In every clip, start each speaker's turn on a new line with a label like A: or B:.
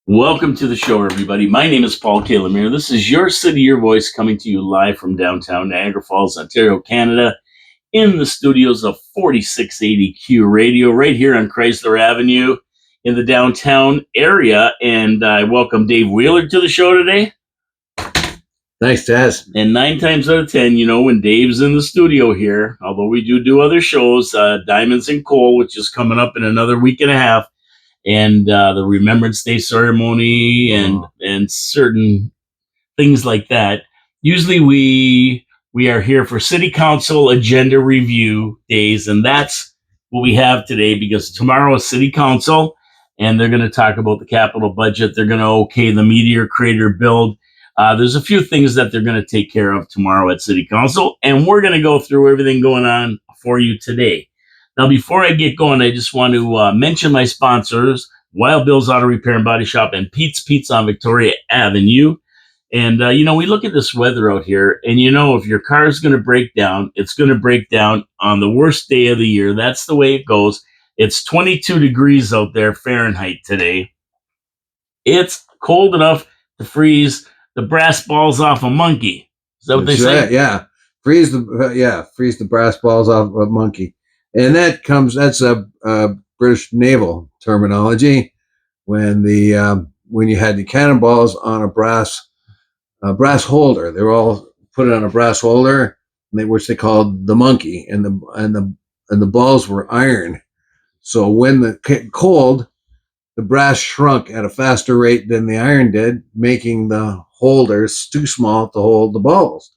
A: Welcome to the show, everybody. My name is Paul Calamere. This is Your City, Your Voice, coming to you live from downtown Niagara Falls, Ontario, Canada, in the studios of 4680 Q Radio, right here on Chrysler Avenue in the downtown area. And I welcome Dave Wheeler to the show today.
B: Thanks, Taz.
A: And 9 times out of 10, when Dave's in the studio here, although we do other shows, Diamonds and Coal, which is coming up in another week and a half, and the Remembrance Day ceremony and certain things like that. Usually we are here for City Council agenda review days, and that's what we have today, because tomorrow is City Council, and they're going to talk about the capital budget. They're going to okay the Meteor Crater build. There's a few things that they're going to take care of tomorrow at City Council, and we're going to go through everything going on for you today. Now, before I get going, I just want to mention my sponsors, Wild Bill's Auto Repair and Body Shop and Pete's Pizza on Victoria Avenue. And, we look at this weather out here, and, if your car is going to break down, it's going to break down on the worst day of the year. That's the way it goes. It's 22 degrees out there, Fahrenheit, today. It's cold enough to freeze the brass balls off a monkey. Is that what they say?
B: Yeah. Freeze the brass balls off a monkey. And that's a British naval terminology when you had the cannonballs on a brass holder. They were all put on a brass holder, which they called the monkey, and the balls were iron. So when the cold, the brass shrunk at a faster rate than the iron did, making the holders too small to hold the balls,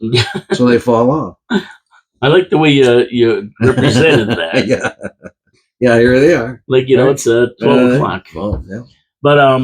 B: so they fall off.
A: I like the way you represented that.
B: Yeah, here they are.
A: Like, it's 12 o'clock.
B: 12, yeah.
A: But,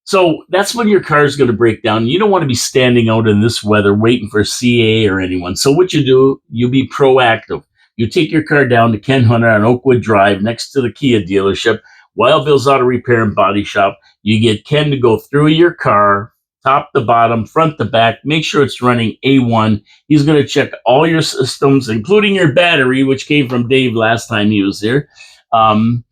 A: so that's when your car is going to break down. You don't want to be standing out in this weather waiting for CA or anyone. So what you do, you be proactive. You take your car down to Ken Hunter on Oakwood Drive next to the Kia dealership, Wild Bill's Auto Repair and Body Shop. You get Ken to go through your car, top to bottom, front to back, make sure it's running A1. He's going to check all your systems, including your battery, which came from Dave last time he was here. And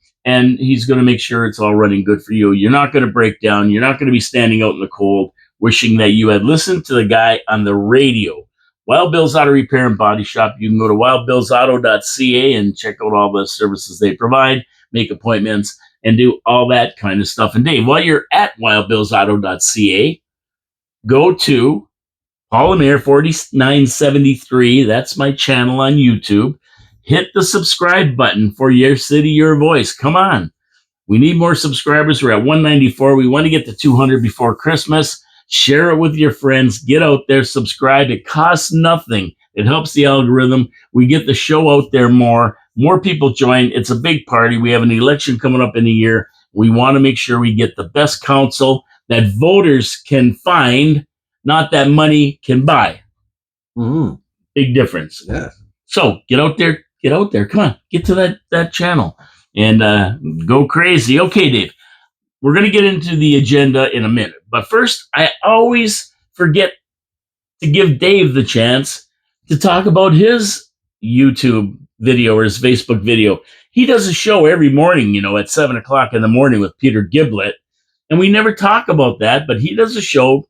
A: he's going to make sure it's all running good for you. You're not going to break down. You're not going to be standing out in the cold wishing that you had listened to the guy on the radio. Wild Bill's Auto Repair and Body Shop. You can go to wildbillsauto.ca and check out all the services they provide, make appointments, and do all that kind of stuff. And Dave, while you're at wildbillsauto.ca, go to Calamere 4973. That's my channel on YouTube. Hit the subscribe button for Your City, Your Voice. Come on. We need more subscribers. We're at 194. We want to get to 200 before Christmas. Share it with your friends. Get out there. Subscribe. It costs nothing. It helps the algorithm. We get the show out there more. More people join. It's a big party. We have an election coming up in a year. We want to make sure we get the best council that voters can find, not that money can buy.
B: Mm-hmm.
A: Big difference.
B: Yeah.
A: So get out there. Get out there. Come on. Get to that channel and go crazy. Okay, Dave. We're going to get into the agenda in a minute. But first, I always forget to give Dave the chance to talk about his YouTube video or his Facebook video. He does a show every morning, at 7 o'clock in the morning with Peter Giblett. And we never talk about that, but he does a show.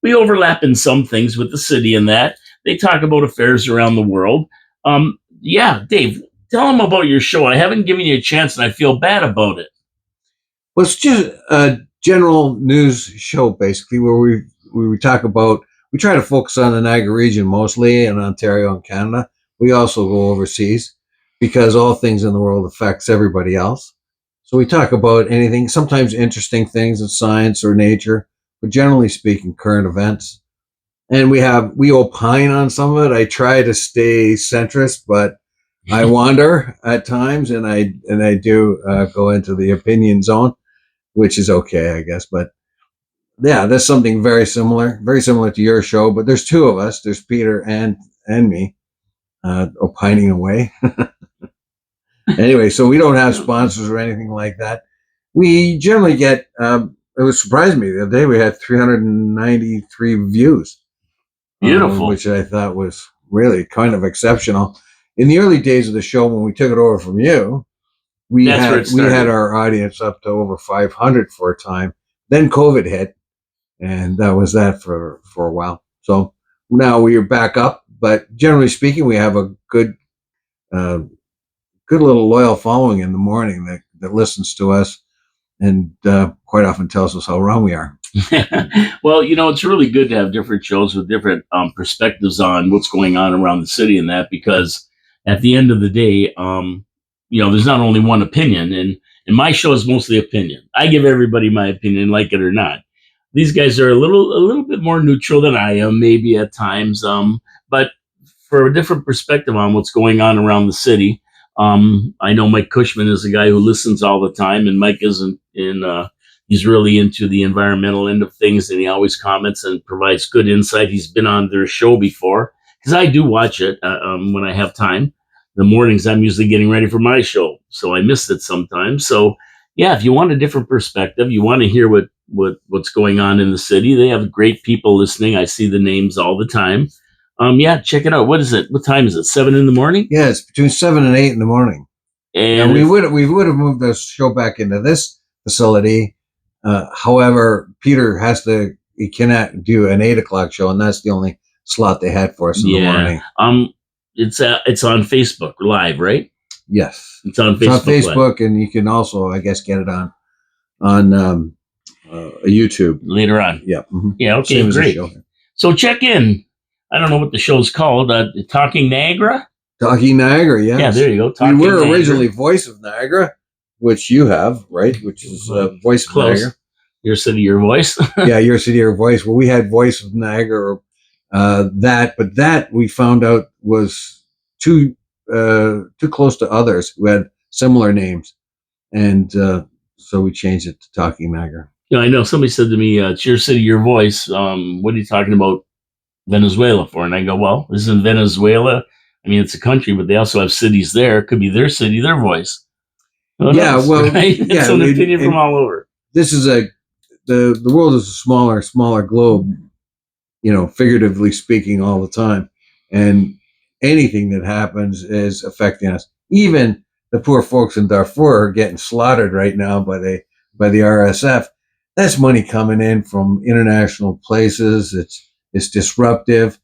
A: We overlap in some things with the city and that. They talk about affairs around the world. Dave, tell them about your show. I haven't given you a chance, and I feel bad about it.
B: Well, it's just a general news show, basically, where we talk about, we try to focus on the Niagara region mostly, in Ontario and Canada. We also go overseas because all things in the world affects everybody else. So we talk about anything, sometimes interesting things in science or nature, but generally speaking, current events. And we opine on some of it. I try to stay centrist, but I wander at times, and I do go into the opinion zone, which is okay, I guess. But yeah, that's something very similar to your show. But there's two of us. There's Peter and me opining away. Anyway, so we don't have sponsors or anything like that. We generally get. It was surprising me the other day. We had 393 views.
A: Beautiful.
B: Which I thought was really kind of exceptional. In the early days of the show, when we took it over from you, we had our audience up to over 500 for a time. Then COVID hit, and that was that for a while. So now we are back up, but generally speaking, we have a uh, good little loyal following in the morning that listens to us and quite often tells us how wrong we are.
A: Well, it's really good to have different shows with different perspectives on what's going on around the city and that, because at the end of the day, there's not only one opinion, and my show is mostly opinion. I give everybody my opinion, like it or not. These guys are a little bit more neutral than I am, maybe at times, but for a different perspective on what's going on around the city. I know Mike Cushman is a guy who listens all the time, and Mike isn't in. He's really into the environmental end of things, and he always comments and provides good insight. He's been on their show before because I do watch it when I have time. The mornings I'm usually getting ready for my show, so I missed it sometimes. So yeah, if you want a different perspective, you want to hear what's going on in the city. They have great people listening. I see the names all the time. Yeah, check it out. What is it? What time is it? 7 in the morning?
B: Yeah, it's between 7 and 8 in the morning. And we would have moved the show back into this facility. However, Peter he cannot do an 8 o'clock show, and that's the only slot they had for us in the morning.
A: It's on Facebook Live, right?
B: Yes,
A: it's on Facebook,
B: and you can also, I guess, get it on YouTube
A: later on.
B: Yeah, mm-hmm.
A: Yeah. Okay, great. So check in. I don't know what the show's called. Talking Niagara.
B: Talking Niagara, yes.
A: Yeah, there you go.
B: We were originally Voice of Niagara, which you have, right? Which is Voice of Niagara.
A: Your City, Your Voice.
B: Yeah, Your City, Your Voice. Well, we had Voice of Niagara, but that we found out was too close to others who had similar names, and so we changed it to Talking Niagara.
A: Yeah, I know. Somebody said to me, "It's Your City, Your Voice." What are you talking about Venezuela for? And I go, well, isn't Venezuela? I mean, it's a country, but they also have cities there. It could be their city, their voice. Who knows, right? It's an opinion from all over.
B: This is the world is a smaller globe, figuratively speaking, all the time, and anything that happens is affecting us. Even the poor folks in Darfur are getting slaughtered right now by the RSF. That's money coming in from international places. It's disruptive.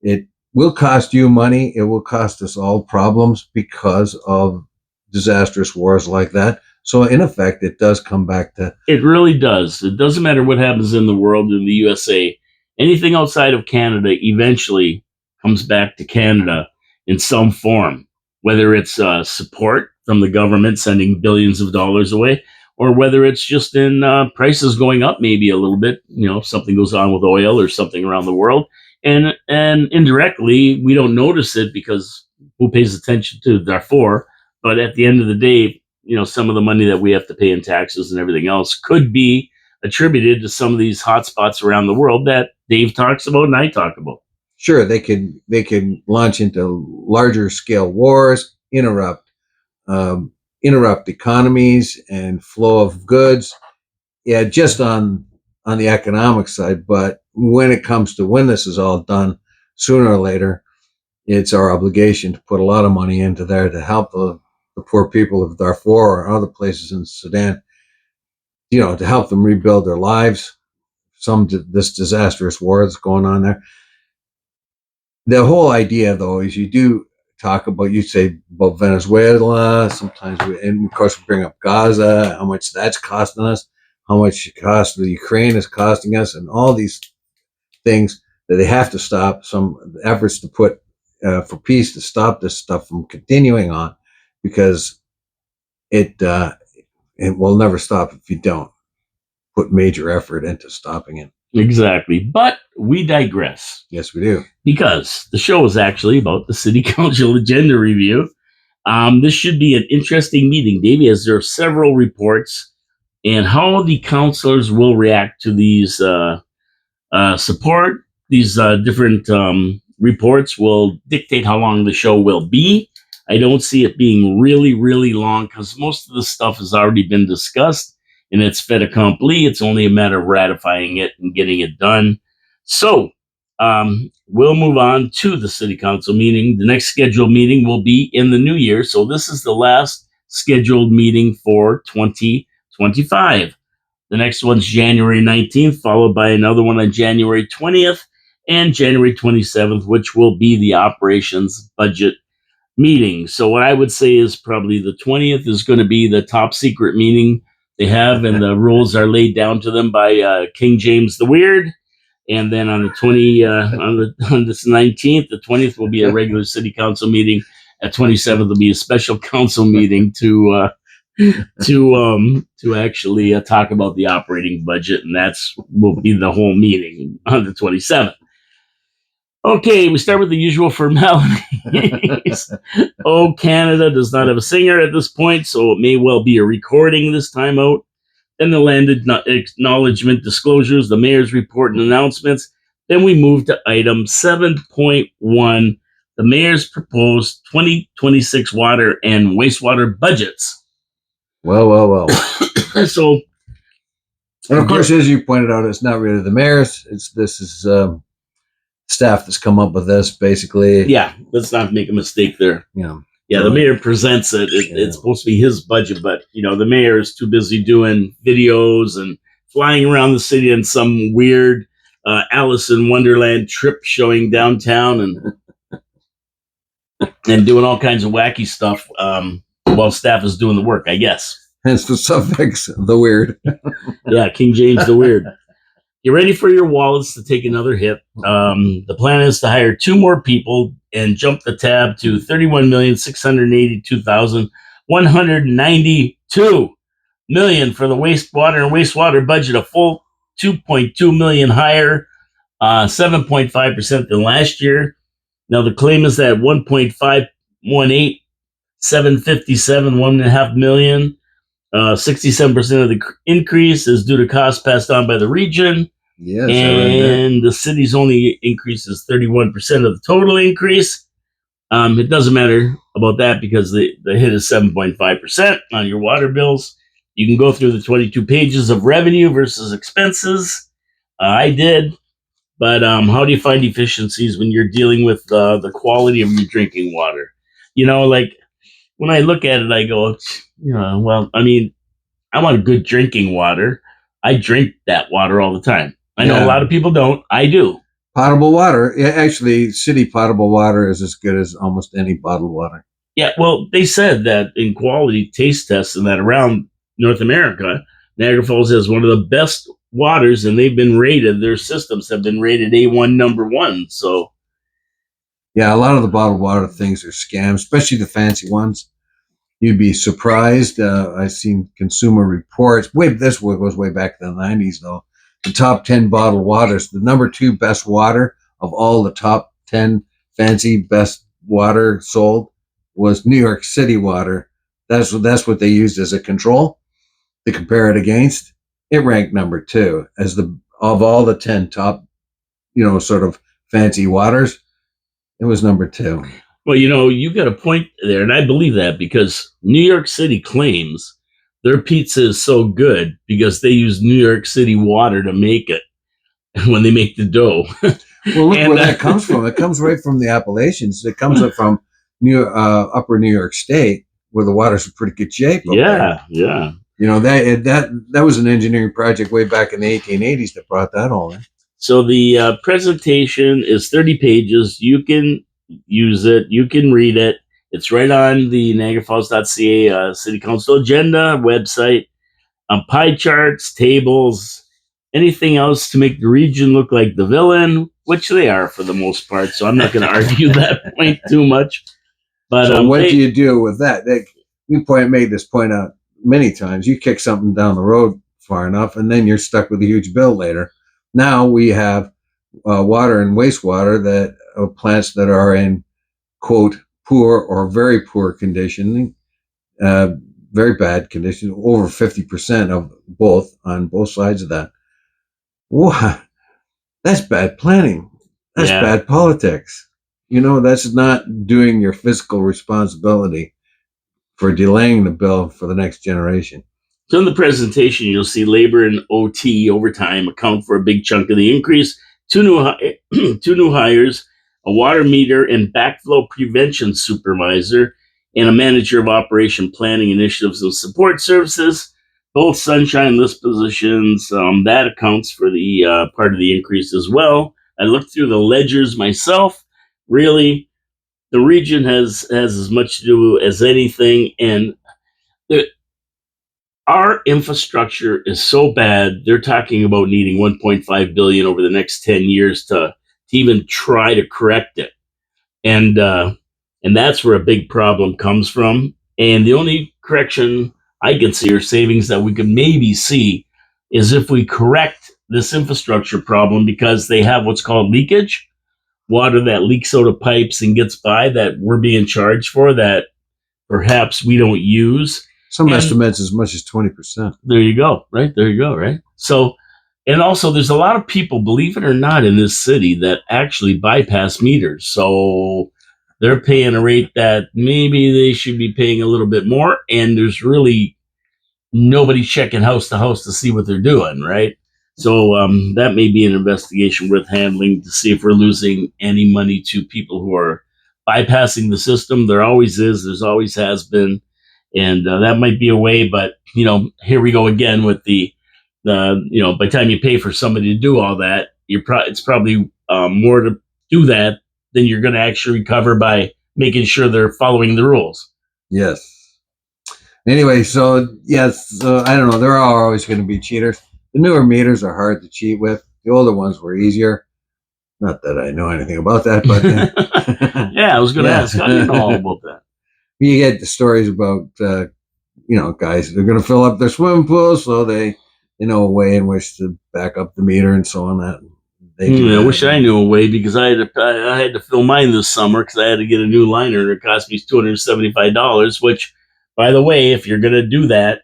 B: It will cost you money. It will cost us all problems because of disastrous wars like that. So in effect, it does come back to...
A: It really does. It doesn't matter what happens in the world, in the USA. Anything outside of Canada eventually comes back to Canada in some form, whether it's support from the government sending billions of dollars away, or whether it's just in prices going up maybe a little bit, if something goes on with oil or something around the world. And indirectly, we don't notice it because who pays attention to Darfur? But at the end of the day, some of the money that we have to pay in taxes and everything else could be attributed to some of these hotspots around the world that Dave talks about and I talk about.
B: Sure, they can launch into larger scale wars, interrupt economies and flow of goods. Yeah, just on the economic side. But when it comes to when this is all done, sooner or later, it's our obligation to put a lot of money into there to help the poor people of Darfur or other places in Sudan, to help them rebuild their lives. This disastrous war that's going on there. The whole idea, though, is you do talk about, you say about Venezuela, sometimes and of course we bring up Gaza, how much that's costing us, how much it costs the Ukraine is costing us, and all these things that they have to stop, some efforts to put for peace to stop this stuff from continuing on, because it will never stop if you don't put major effort into stopping it.
A: Exactly. But we digress.
B: Yes, we do.
A: Because the show is actually about the City Council agenda review. This should be an interesting meeting, Davey, as there are several reports, and how the councilors will react to these different reports will dictate how long the show will be. I don't see it being really, really long because most of the stuff has already been discussed and it's fait accompli. It's only a matter of ratifying it and getting it done. So we'll move on to the City Council meeting. The next scheduled meeting will be in the new year. So this is the last scheduled meeting for 2025. The next one's January 19th, followed by another one on January 20th and January 27th, which will be the operations budget meeting. So what I would say is probably the 20th is going to be the top secret meeting they have, and the rules are laid down to them by King James the Weird. And then on the on this 19th, the 20th will be a regular city council meeting. At 27th will be a special council meeting to actually talk about the operating budget, and that's will be the whole meeting on the 27th. Okay, we start with the usual formalities. Oh, Canada does not have a singer at this point, so it may well be a recording this time out. Then the land acknowledgement disclosures, the mayor's report and announcements. Then we move to item 7.1, the mayor's proposed 2026 water and wastewater budgets.
B: Well.
A: So,
B: and of course, as you pointed out, it's not really the mayor's. This is staff that's come up with this, basically.
A: Yeah, let's not make a mistake there.
B: Yeah,
A: the mayor presents it. It's supposed to be his budget, but the mayor is too busy doing videos and flying around the city in some weird Alice in Wonderland trip showing downtown and doing all kinds of wacky stuff while staff is doing the work, I guess.
B: Hence the suffix, the weird.
A: Yeah, King James the Weird. Get ready for your wallets to take another hit. The plan is to hire 2 more people and jump the tab to $31,682,192 million for the wastewater budget, a full $2.2 million higher, 7.5% than last year. Now the claim is that 1.518, 757, $1.5 million. 67% of the increase is due to costs passed on by the region.
B: Yes,
A: and the city's only increase is 31% of the total increase. It doesn't matter about that because the hit is 7.5% on your water bills. You can go through the 22 pages of revenue versus expenses. I did. But how do you find efficiencies when you're dealing with the quality of your drinking water? Like when I look at it, I go, well, I mean, I want good drinking water. I drink that water all the time. I know a lot of people don't. I do.
B: Potable water. Yeah, actually, city potable water is as good as almost any bottled water.
A: Yeah, well, they said that in quality taste tests and that around North America, Niagara Falls has one of the best waters, and they've been rated. Their systems have been rated A1 #1. So,
B: yeah, a lot of the bottled water things are scams, especially the fancy ones. You'd be surprised. I've seen Consumer Reports. This goes way back in the 90s, though. The top 10 bottled waters, the number 2 best water of all the top 10 fancy best water sold was New York City water. That's what they used as a control to compare it against. It ranked number 2 as of all the 10 top, sort of fancy waters. It was number 2.
A: Well, you got a point there, and I believe that because New York City claims their pizza is so good because they use New York City water to make it when they make the dough.
B: Well, look where that comes from. It comes right from the Appalachians. It comes up from upper New York State, where the water's in pretty good shape.
A: Yeah.
B: That was an engineering project way back in the 1880s that brought that all in.
A: So the presentation is 30 pages. You can use it. You can read it. It's right on the NiagaraFalls.ca City Council agenda website. Pie charts, tables, anything else to make the region look like the villain, which they are for the most part. So I'm not going to argue that point too much. But
B: so what do you do with that? We made this point out many times. You kick something down the road far enough, and then you're stuck with a huge bill later. Now we have water and wastewater that plants that are in, quote, poor or very poor condition, very bad condition, over 50% of both on both sides of that. Wow, that's bad planning. That's bad politics. That's not doing your fiscal responsibility for delaying the bill for the next generation.
A: So in the presentation, you'll see labor and OT overtime account for a big chunk of the increase. 2 new hires, a water meter and backflow prevention supervisor, and a manager of operation planning initiatives and support services. both sunshine list positions. That accounts for the part of the increase as well. I looked through the ledgers myself. Really, the region has as much to do as anything, and the, our infrastructure is so bad. They're talking about needing 1.5 billion over the next 10 years to even try to correct it, and that's where a big problem comes from. And the only correction I can see or savings that we could maybe see is if we correct this infrastructure problem, because they have what's called leakage water that leaks out of pipes and gets by that we're being charged for that perhaps we don't use.
B: Some
A: And
B: estimates as much as 20%.
A: there you go, right? There you go, right? So, and also there's a lot of people, believe it or not, in this city that actually bypass meters. So they're paying a rate that maybe they should be paying a little bit more. And there's really nobody checking house to house to see what they're doing, right? So that may be an investigation worth handling to see if we're losing any money to people who are bypassing the system. There always is. There's always has been, and that might be a way. But here we go again with by the time you pay for somebody to do all that, it's probably more to do that than you're going to actually recover by making sure they're following the rules.
B: Yes. Anyway, so yes, so I don't know. There are always going to be cheaters. The newer meters are hard to cheat with. The older ones were easier. Not that I know anything about that, but
A: yeah, I was going to ask. How do you know all about that?
B: You get the stories about guys. They're going to fill up their swimming pool, so they know a way in which to back up the meter and so on. That
A: I wish I knew a way, because I had to fill mine this summer because I had to get a new liner, and it cost me $275. Which, by the way, if you're going to do that,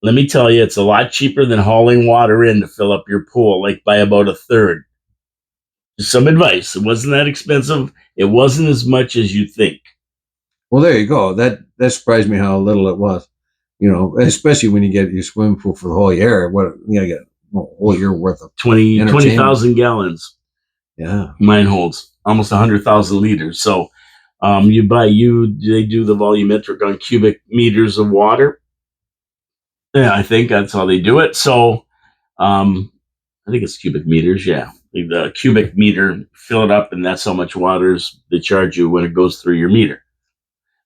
A: let me tell you, it's a lot cheaper than hauling water in to fill up your pool, like by about a third. Just some advice. It wasn't that expensive. It wasn't as much as you think.
B: Well, there you go. That surprised me how little it was. Especially when you get your swimming pool for the whole year. What you get a whole year worth of
A: 20,000 gallons.
B: Yeah,
A: mine holds almost 100,000 liters. So they do the volumetric on cubic meters of water. Yeah, I think that's how they do it. So I think it's cubic meters. Yeah, the cubic meter, fill it up, and that's how much waters they charge you when it goes through your meter.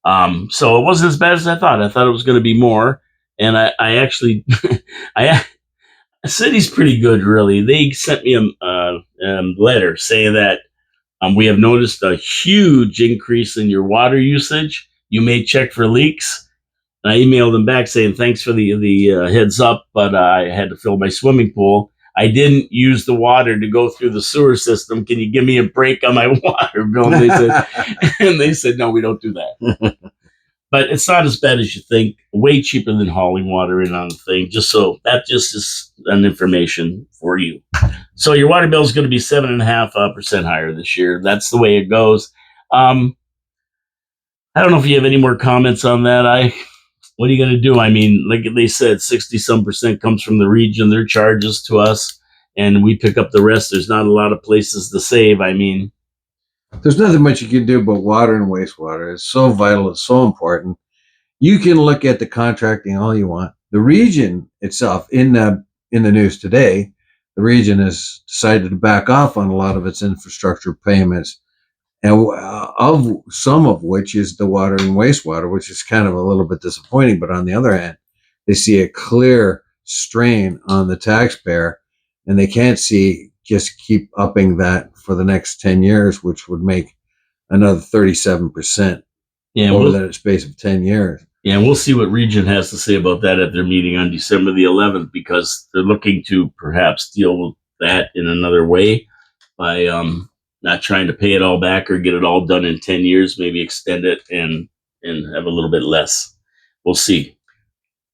A: So it wasn't as bad as I thought. I thought it was going to be more, and I actually, the city's pretty good, really. They sent me a letter saying that we have noticed a huge increase in your water usage. You may check for leaks. And I emailed them back saying thanks for the heads up, but I had to fill my swimming pool. I didn't use the water to go through the sewer system. Can you give me a break on my water bill? And they said, no, we don't do that. But it's not as bad as you think. Way cheaper than hauling water in on the thing. Just is an information for you. So your water bill is going to be 7.5% higher this year. That's the way it goes. I don't know if you have any more comments on that. What are you going to do? I mean, like they said, 60% comes from the region. Their charges to us, and we pick up the rest. There's not a lot of places to save. I mean,
B: there's nothing much you can do about water and wastewater. It's so vital. It's so important. You can look at the contracting all you want. The region itself, in the news today, the region has decided to back off on a lot of its infrastructure payments, and of some of which is the water and wastewater, which is kind of a little bit disappointing. But on the other hand, they see a clear strain on the taxpayer, and they can't see just keep upping that for the next 10 years, which would make another 37% over that space of 10 years.
A: Yeah, and we'll see what Region has to say about that at their meeting on December the 11th, because they're looking to perhaps deal with that in another way by not trying to pay it all back or get it all done in 10 years, maybe extend it and have a little bit less. We'll see.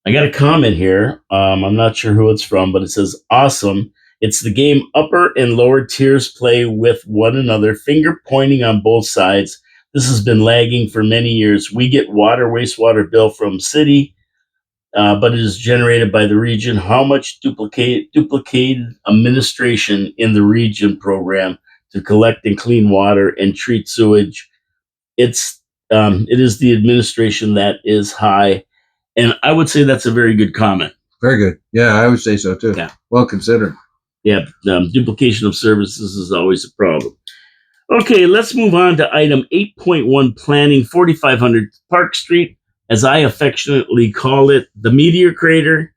A: I got a comment here. I'm not sure who it's from, but it says, awesome. It's the game upper and lower tiers play with one another, finger pointing on both sides. This has been lagging for many years. We get wastewater bill from city, but it is generated by the region. How much duplicated administration in the region program to collect and clean water and treat sewage? It is the administration that is high, and I would say that's a very good comment.
B: Very good. Yeah, I would say so too.
A: Yeah.
B: Well considered.
A: Yeah, duplication of services is always a problem. Okay, let's move on to item 8.1, planning 4500 Park Street, as I affectionately call it, the meteor crater.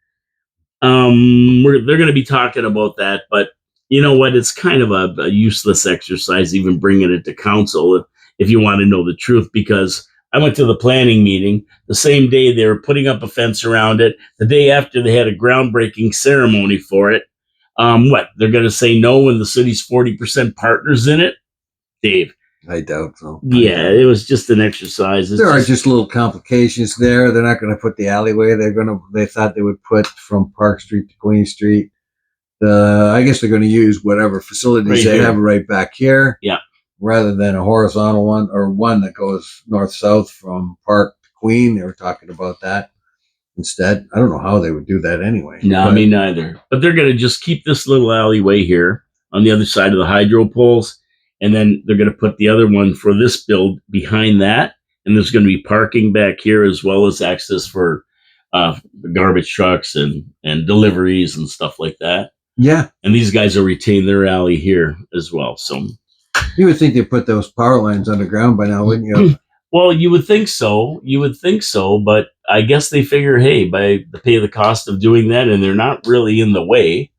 A: They're going to be talking about that, but you know what? It's kind of a useless exercise even bringing it to council if you want to know the truth, because I went to the planning meeting the same day they were putting up a fence around it. The day after they had a groundbreaking ceremony for it. What? They're going to say no when the city's 40% partners in it? Dave.
B: I doubt so.
A: Yeah, it was just an exercise.
B: There are just little complications there. They're not going to put the alleyway. They thought they would put from Park Street to Queen Street. I guess they're going to use whatever facilities they have right back here.
A: Yeah.
B: Rather than a horizontal one or one that goes north-south from Park to Queen. They were talking about that instead. I don't know how they would do that anyway.
A: No, me neither. But they're going to just keep this little alleyway here on the other side of the hydro poles. And then they're going to put the other one for this build behind that. And there's going to be parking back here as well as access for garbage trucks and deliveries and stuff like that.
B: Yeah.
A: And these guys will retain their alley here as well. So
B: you would think they put those power lines underground by now, wouldn't you?
A: Well, you would think so. But I guess they figure, hey, by the pay the cost of doing that, and they're not really in the way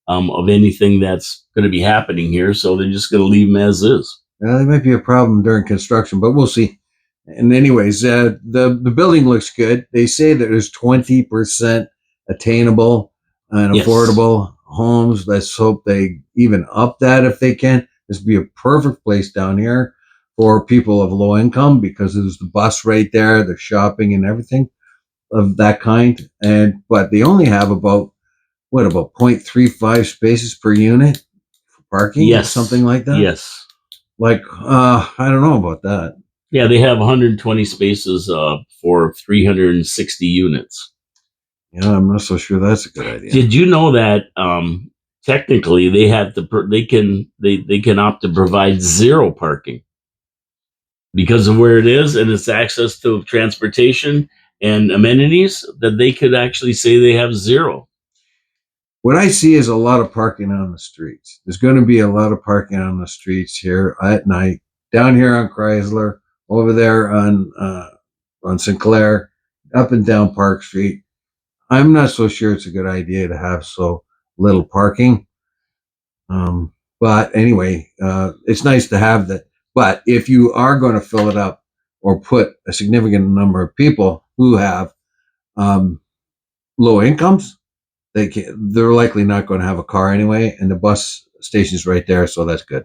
A: of anything that's going to be happening here, so they're just going to leave them as is.
B: There might be a problem during construction, but we'll see. And anyways, the building looks good. They say that there's 20% attainable and affordable homes. Let's hope they even up that if they can. This would be a perfect place down here for people of low income because there's the bus right there, the shopping and everything of that kind. But they only have about 0.35 spaces per unit for parking?
A: Yes.
B: Something like that?
A: Yes.
B: Like, I don't know about that.
A: Yeah, they have 120 spaces for 360 units.
B: Yeah, I'm not so sure that's a good idea.
A: Did you know that technically they have they can opt to provide zero parking because of where it is and its access to transportation and amenities, that they could actually say they have zero.
B: What I see is a lot of parking on the streets. There's going to be a lot of parking on the streets here at night, down here on Chrysler, over there on Sinclair, up and down Park Street. I'm not so sure it's a good idea to have so little parking. But anyway, it's nice to have that. But if you are going to fill it up or put a significant number of people who have low incomes, they're likely not going to have a car anyway, and the bus station's right there, so that's good.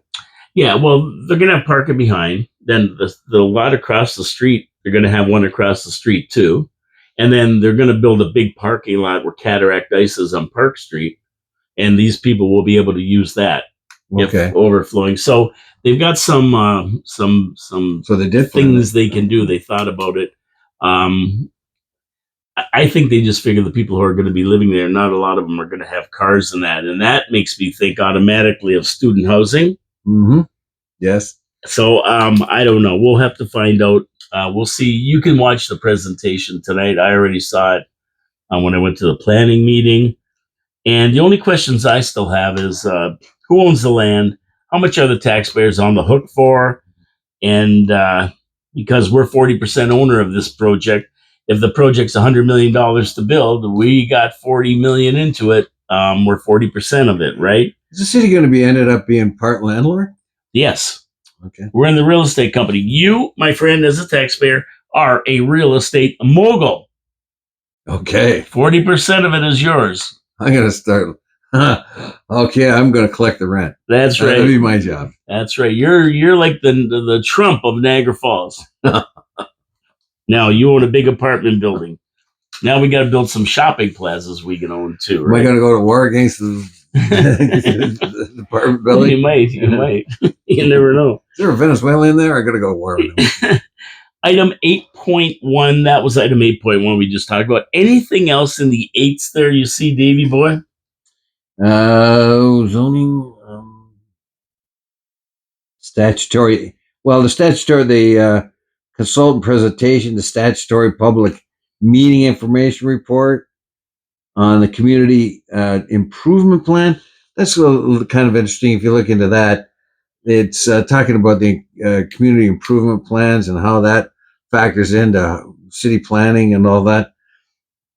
B: Yeah, well, they're going to have parking behind. Then the lot across the street, they're going to have one across the street too. And then they're going to build a big parking lot where Cataract Ice is on Park Street, and these people will be able to use that if overflowing. So they've got some so they did things they can do. They thought about it. I think they just figure the people who are going to be living there, not a lot of them are going to have cars and that makes me think automatically of student housing. Mm-hmm. Yes. So I don't know. We'll have to find out. We'll see. You can watch the presentation tonight. I already saw it when I went to the planning meeting. And the only questions I still have is who owns the land? How much are the taxpayers on the hook for? And because we're 40% owner of this project, if the project's $100 million to build, we got $40 million into it. We're 40% of it, right? Is the city going to ended up being part landlord? Yes. Okay. We're in the real estate company. You, my friend, as a taxpayer, are a real estate mogul. Okay. 40% of it is yours. I'm going to start. Okay, I'm going to collect the rent. That's right. That'll be my job. That's right. You're like the Trump of Niagara Falls. Now you own a big apartment building. Now we got to build some shopping plazas we can own too. Right? Am I going to go to war against the apartment building? You might. You never know. Is there a Venezuelan there? I got to go to war with them. Item 8.1. That was item 8.1 we just talked about. Anything else in the eights there you see, Davey boy? Zoning, statutory. Well, the consultant presentation, the statutory public meeting information report. on the community improvement plan. That's kind of interesting. If you look into that, it's talking about the community improvement plans and how that factors into city planning and all that.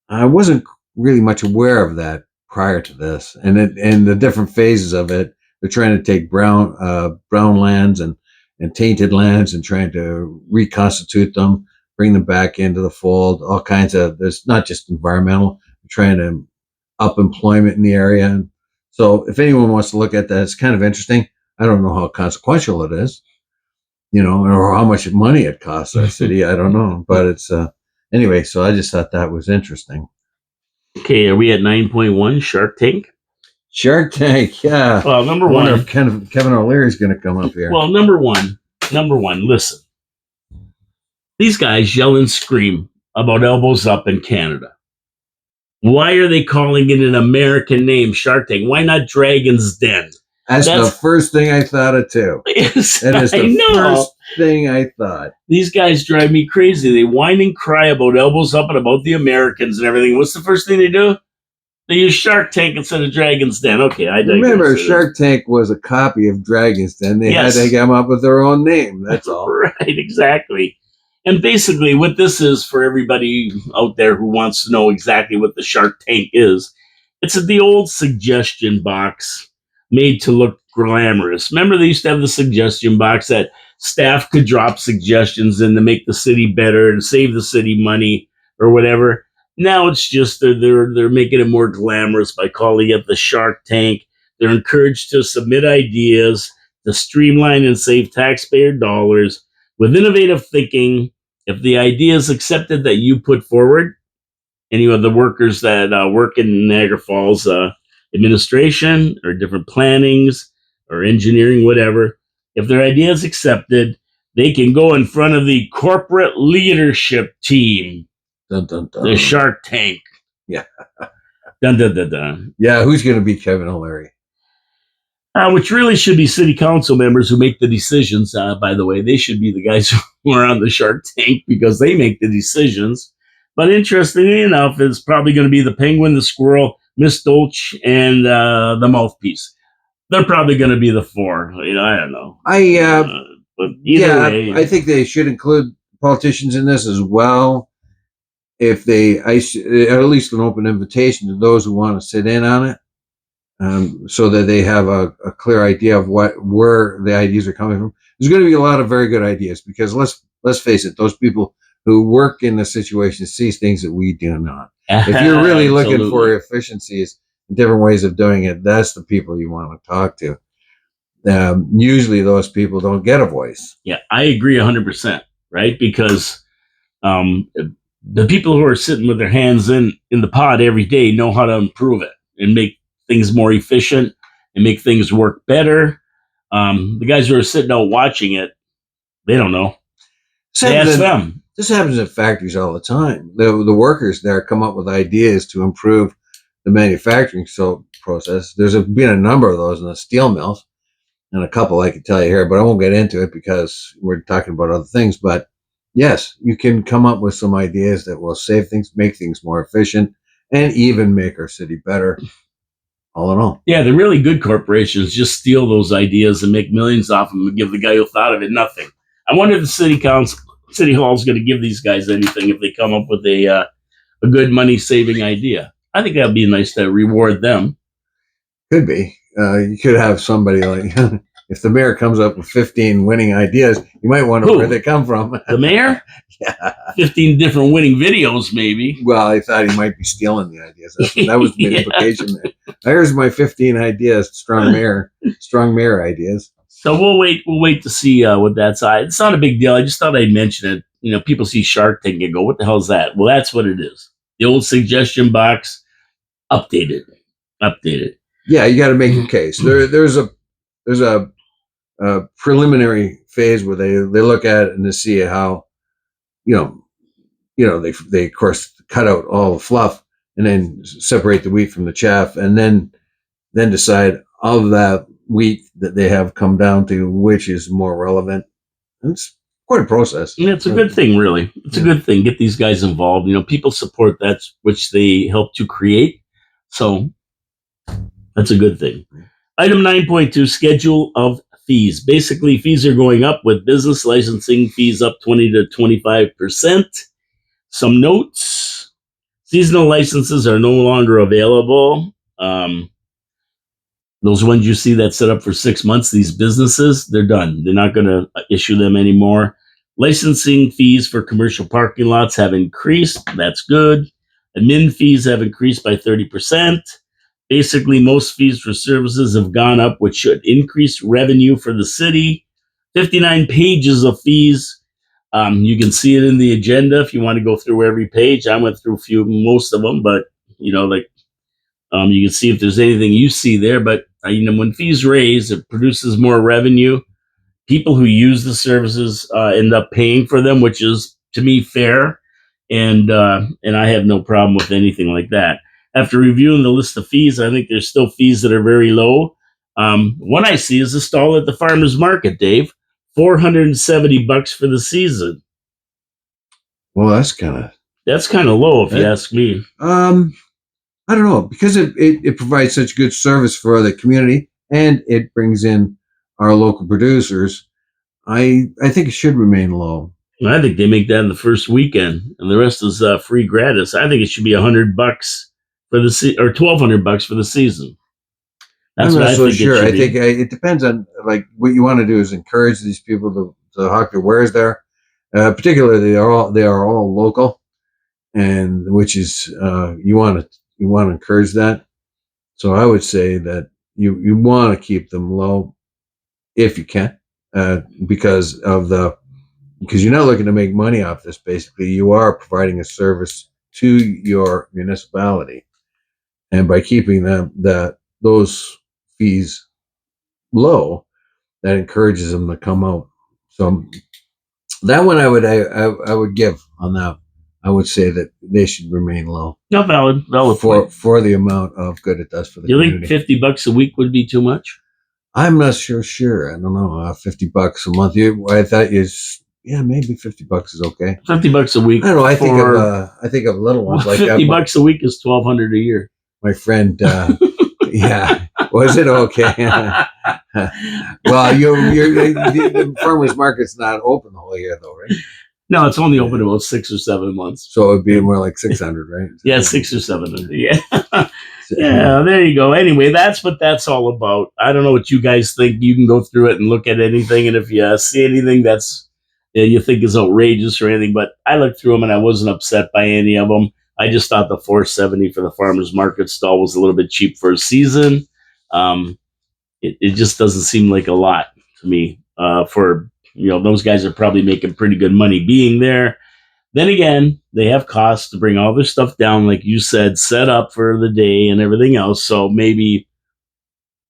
B: I wasn't really much aware of that prior to this, and the different phases of it. They're trying to take brown lands and tainted lands and trying to reconstitute them, bring them back into the fold. All kinds of. There's not just environmental. They're trying to up employment in the area. And so, if anyone wants to look at that, it's kind of interesting. I don't know how consequential it is, or how much money it costs our city. I don't know, but it's anyway. So I just thought that was interesting.
A: Okay, are we at 9.1 Shark Tank?
B: Shark Tank, yeah.
A: Well, number
B: I wonder
A: one.
B: if Kevin O'Leary's going to come up here.
A: Well, number one. Listen, these guys yell and scream about elbows up in Canada. Why are they calling it an American name, Shark Tank? Why not Dragon's Den?
B: That's the first thing I thought of too.
A: Yes,
B: that is the first thing I thought.
A: These guys drive me crazy. They whine and cry about elbows up and about the Americans and everything. What's the first thing they do? They use Shark Tank instead of Dragon's Den. Okay, I digress.
B: Remember, Shark Tank was a copy of Dragon's Den. They had to come up with their own name. That's all.
A: Right, exactly. And basically, what this is for everybody out there who wants to know exactly what the Shark Tank is, it's the old suggestion box made to look glamorous. Remember, they used to have the suggestion box that staff could drop suggestions in to make the city better and save the city money or whatever. Now it's just they're making it more glamorous by calling it the Shark Tank. They're encouraged to submit ideas to streamline and save taxpayer dollars with innovative thinking. If the idea is accepted that you put forward, any of the workers that work in Niagara Falls administration or different plannings or engineering, whatever, if their idea is accepted, they can go in front of the corporate leadership team.
B: Dun, dun, dun.
A: The Shark Tank.
B: Yeah.
A: Dun, dun, dun, dun.
B: Yeah, who's going to be Kevin O'Leary?
A: Which really should be city council members who make the decisions, by the way. They should be the guys who are on the Shark Tank because they make the decisions. But interestingly enough, it's probably going to be the penguin, the squirrel, Miss Dolch, and the mouthpiece. They're probably going to be the four. I don't know. But either way,
B: I think they should include politicians in this as well. If they, at least an open invitation to those who want to sit in on it, so that they have a clear idea of where the ideas are coming from. There's going to be a lot of very good ideas because let's face it, those people who work in the situation see things that we do not. If you're really looking for efficiencies, different ways of doing it, that's the people you want to talk to. Usually those people don't get a voice.
A: Yeah, I agree 100%, right? Because the people who are sitting with their hands in the pot every day know how to improve it and make things more efficient and make things work better. The guys who are sitting out watching it, they don't know. Ask them.
B: This happens in factories all the time. The workers there come up with ideas to improve the manufacturing process. There's been a number of those in the steel mills, and a couple I could tell you here, but I won't get into it because we're talking about other things. But yes, you can come up with some ideas that will save things, make things more efficient, and even make our city better. All in all.
A: Yeah, the really good corporations just steal those ideas and make millions off them and give the guy who thought of it nothing. I wonder if the city hall is going to give these guys anything if they come up with a good money-saving idea. I think that would be nice to reward them.
B: Could be. You could have somebody like, if the mayor comes up with 15 winning ideas, you might wonder where they come from.
A: The mayor?
B: Yeah.
A: 15 different winning videos, maybe.
B: Well, I thought he might be stealing the ideas. That was the implication there. There's my 15 ideas, strong mayor ideas.
A: So we'll wait to see what that's. It's not a big deal. I just thought I'd mention it. People see Shark Tank and go, "What the hell is that?" Well, that's what it is. The old suggestion box, updated.
B: Yeah, you got to make your case. There's a preliminary phase where they look at it and they see how, they of course cut out all the fluff and then separate the wheat from the chaff, and then decide of that wheat that they have come down to which is more relevant. It's quite a process.
A: Yeah, it's a good thing, really. It's a good thing. Get these guys involved. People support that which they help to create. So that's a good thing. Item 9.2, schedule of fees. Basically, fees are going up with business licensing fees up 20 to 25%. Some notes. Seasonal licenses are no longer available. Those ones you see that set up for 6 months, these businesses, they're done. They're not going to issue them anymore. Licensing fees for commercial parking lots have increased. That's good. Admin fees have increased by 30%. Basically, most fees for services have gone up, which should increase revenue for the city. 59 pages of fees. You can see it in the agenda if you want to go through every page. I went through most of them, but you can see if there's anything you see there. But when fees raise, it produces more revenue. People who use the services end up paying for them, which is to me fair, and I have no problem with anything like that. After reviewing the list of fees, I think there's still fees that are very low. One I see is a stall at the farmers market, Dave. $470 for the season.
B: Well, that's kind
A: of low, if you ask me.
B: I don't know, because it provides such good service for the community and it brings in our local producers. I think it should remain low.
A: I think they make that in the first weekend, and the rest is free gratis. I think it should be $100 for the or $1,200 for the season.
B: That's I'm not so sure. I think it depends on like what you want to do is encourage these people to hawk their wares there. Particularly, they are all local, and which is you want to encourage that. So I would say that you want to keep them low if you can, because you're not looking to make money off this. Basically, you are providing a service to your municipality, and by keeping those fees low, that encourages them to come out. So that one I would give on that. I would say that they should remain low.
A: No, valid
B: for the amount of good it does for the community.
A: You think $50 a week would be too much?
B: I'm not sure. I don't know. $50 a month. I thought maybe $50 is okay.
A: $50 a week.
B: I don't know. I think of little ones like that.
A: $50 a week is $1,200 a year.
B: My friend, yeah, was it okay? Well, the farmers market's not open the whole year, though, right?
A: No, it's only open about 6 or 7 months.
B: So it'd be more like 600, right?
A: Yeah, 6 or 700. Yeah. Yeah, there you go. Anyway, that's what that's all about. I don't know what you guys think. You can go through it and look at anything, and if you see anything that's you think is outrageous or anything, but I looked through them and I wasn't upset by any of them. I just thought the $470 for the farmers market stall was a little bit cheap for a season. It just doesn't seem like a lot to me. For those guys are probably making pretty good money being there. Then again, they have costs to bring all their stuff down, like you said, set up for the day and everything else. So maybe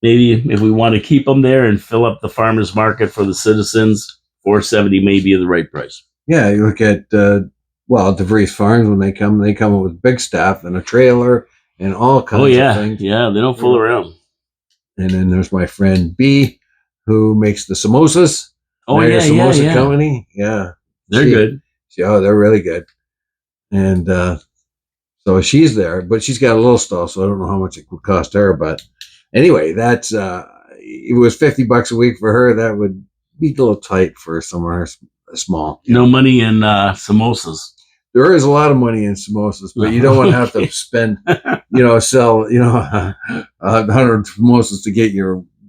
A: if we want to keep them there and fill up the farmers market for the citizens, $470 may be the right price.
B: Yeah, you look at DeVries Farms when they come up with big staff and a trailer and all kinds of things.
A: Yeah, they don't fool around.
B: And then there's my friend B, who makes the samosas.
A: Oh, yeah,
B: samosa company. Yeah,
A: they're good.
B: They're really good. And so she's there, but she's got a little stall, so I don't know how much it would cost her. But anyway, that's it was $50 a week for her. That would be a little tight for somewhere small.
A: No money in samosas.
B: There is a lot of money in samosas, but you don't want to have to spend, sell, 100 samosas to get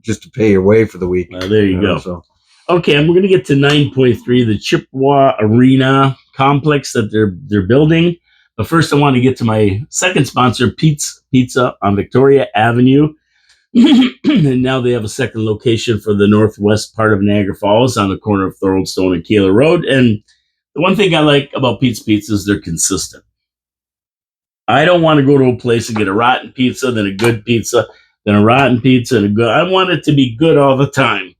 B: just to pay your way for the week.
A: There you go.
B: So.
A: Okay, and we're going to get to 9.3, the Chippewa Arena complex that they're building. But first, I want to get to my second sponsor, Pete's Pizza on Victoria Avenue. And now they have a second location for the northwest part of Niagara Falls on the corner of Thoroldstone and Keeler Road. And the one thing I like about Pete's Pizza is they're consistent. I don't want to go to a place and get a rotten pizza, then a good pizza, then a rotten pizza, and a good. I want it to be good all the time.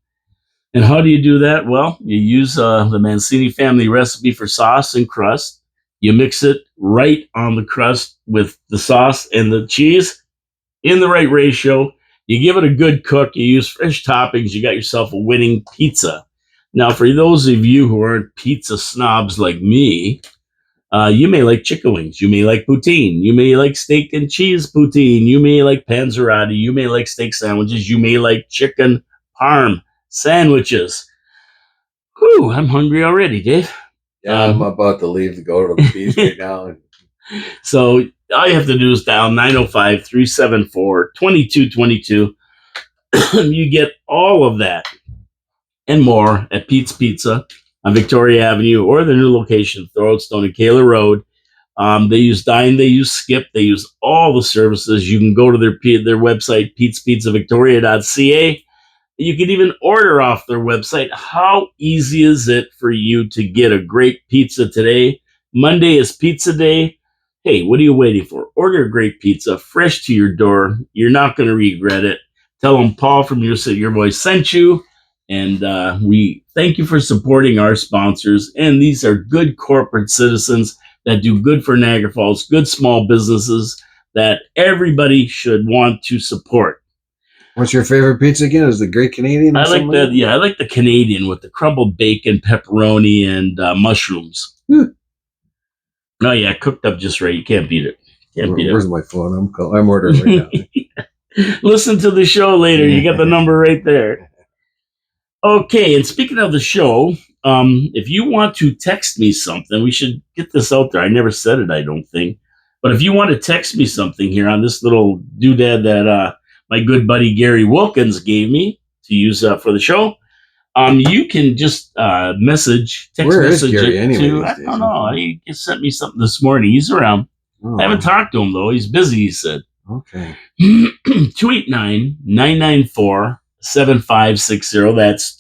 A: And how do you do that? Well, you use the Mancini family recipe for sauce and crust. You mix it right on the crust with the sauce and the cheese in the right ratio. You give it a good cook. You use fresh toppings. You got yourself a winning pizza. Now, for those of you who aren't pizza snobs like me, You may like chicken wings. You may like poutine. You may like steak and cheese poutine. You may like panzerotti. You may like steak sandwiches. You may like chicken parm sandwiches. Whew, I'm hungry already, Dave.
B: Yeah, I'm about to leave to go to the beach right now.
A: So all you have to do is dial 905-374-2222. You get all of that and more at Pete's Pizza on Victoria Avenue or their new location, Thoroldstone and Kayla Road. They use Dine, they use Skip, they use all the services. You can go to their website, petespizzavictoria.ca. You can even order off their website. How easy is it for you to get a great pizza today? Monday is pizza day. Hey, what are you waiting for? Order a great pizza fresh to your door. You're not going to regret it. Tell them Paul from Your Voice sent you. And we thank you for supporting our sponsors. And these are good corporate citizens that do good for Niagara Falls, good small businesses that everybody should want to support.
B: What's your favorite pizza again? Is the Great Canadian?
A: I like that. Yeah, I like the Canadian with the crumbled bacon, pepperoni, and mushrooms. Oh yeah, cooked up just right. You can't beat it.
B: Where's my phone? I'm ordering right now.
A: Listen to the show later. You got the number right there. Okay, and speaking of the show, if you want to text me something, we should get this out there. I never said it, I don't think. But if you want to text me something here on this little doodad that my good buddy Gary Wilkins gave me to use for the show, you can just text message
B: Gary
A: it
B: anyway,
A: to, I don't know, he just sent me something this morning. He's around. I haven't talked to him, though. He's busy, he said.
B: Okay.
A: 289-994-7560. That's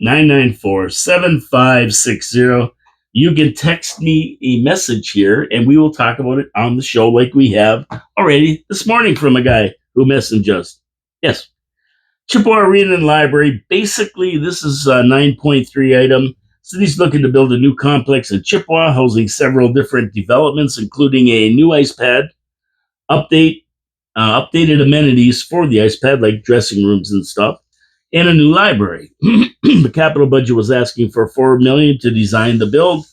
A: 289-994-7560. You can text me a message here, and we will talk about it on the show like we have already this morning from a guy who messaged us. Yes. Chippewa Arena and Library. Basically, this is a 9.3 item. City's looking to build a new complex in Chippewa, housing several different developments, including a new ice pad, updated amenities for the ice pad, like dressing rooms and stuff, and a new library. The capital budget was asking for $4 million to design the build,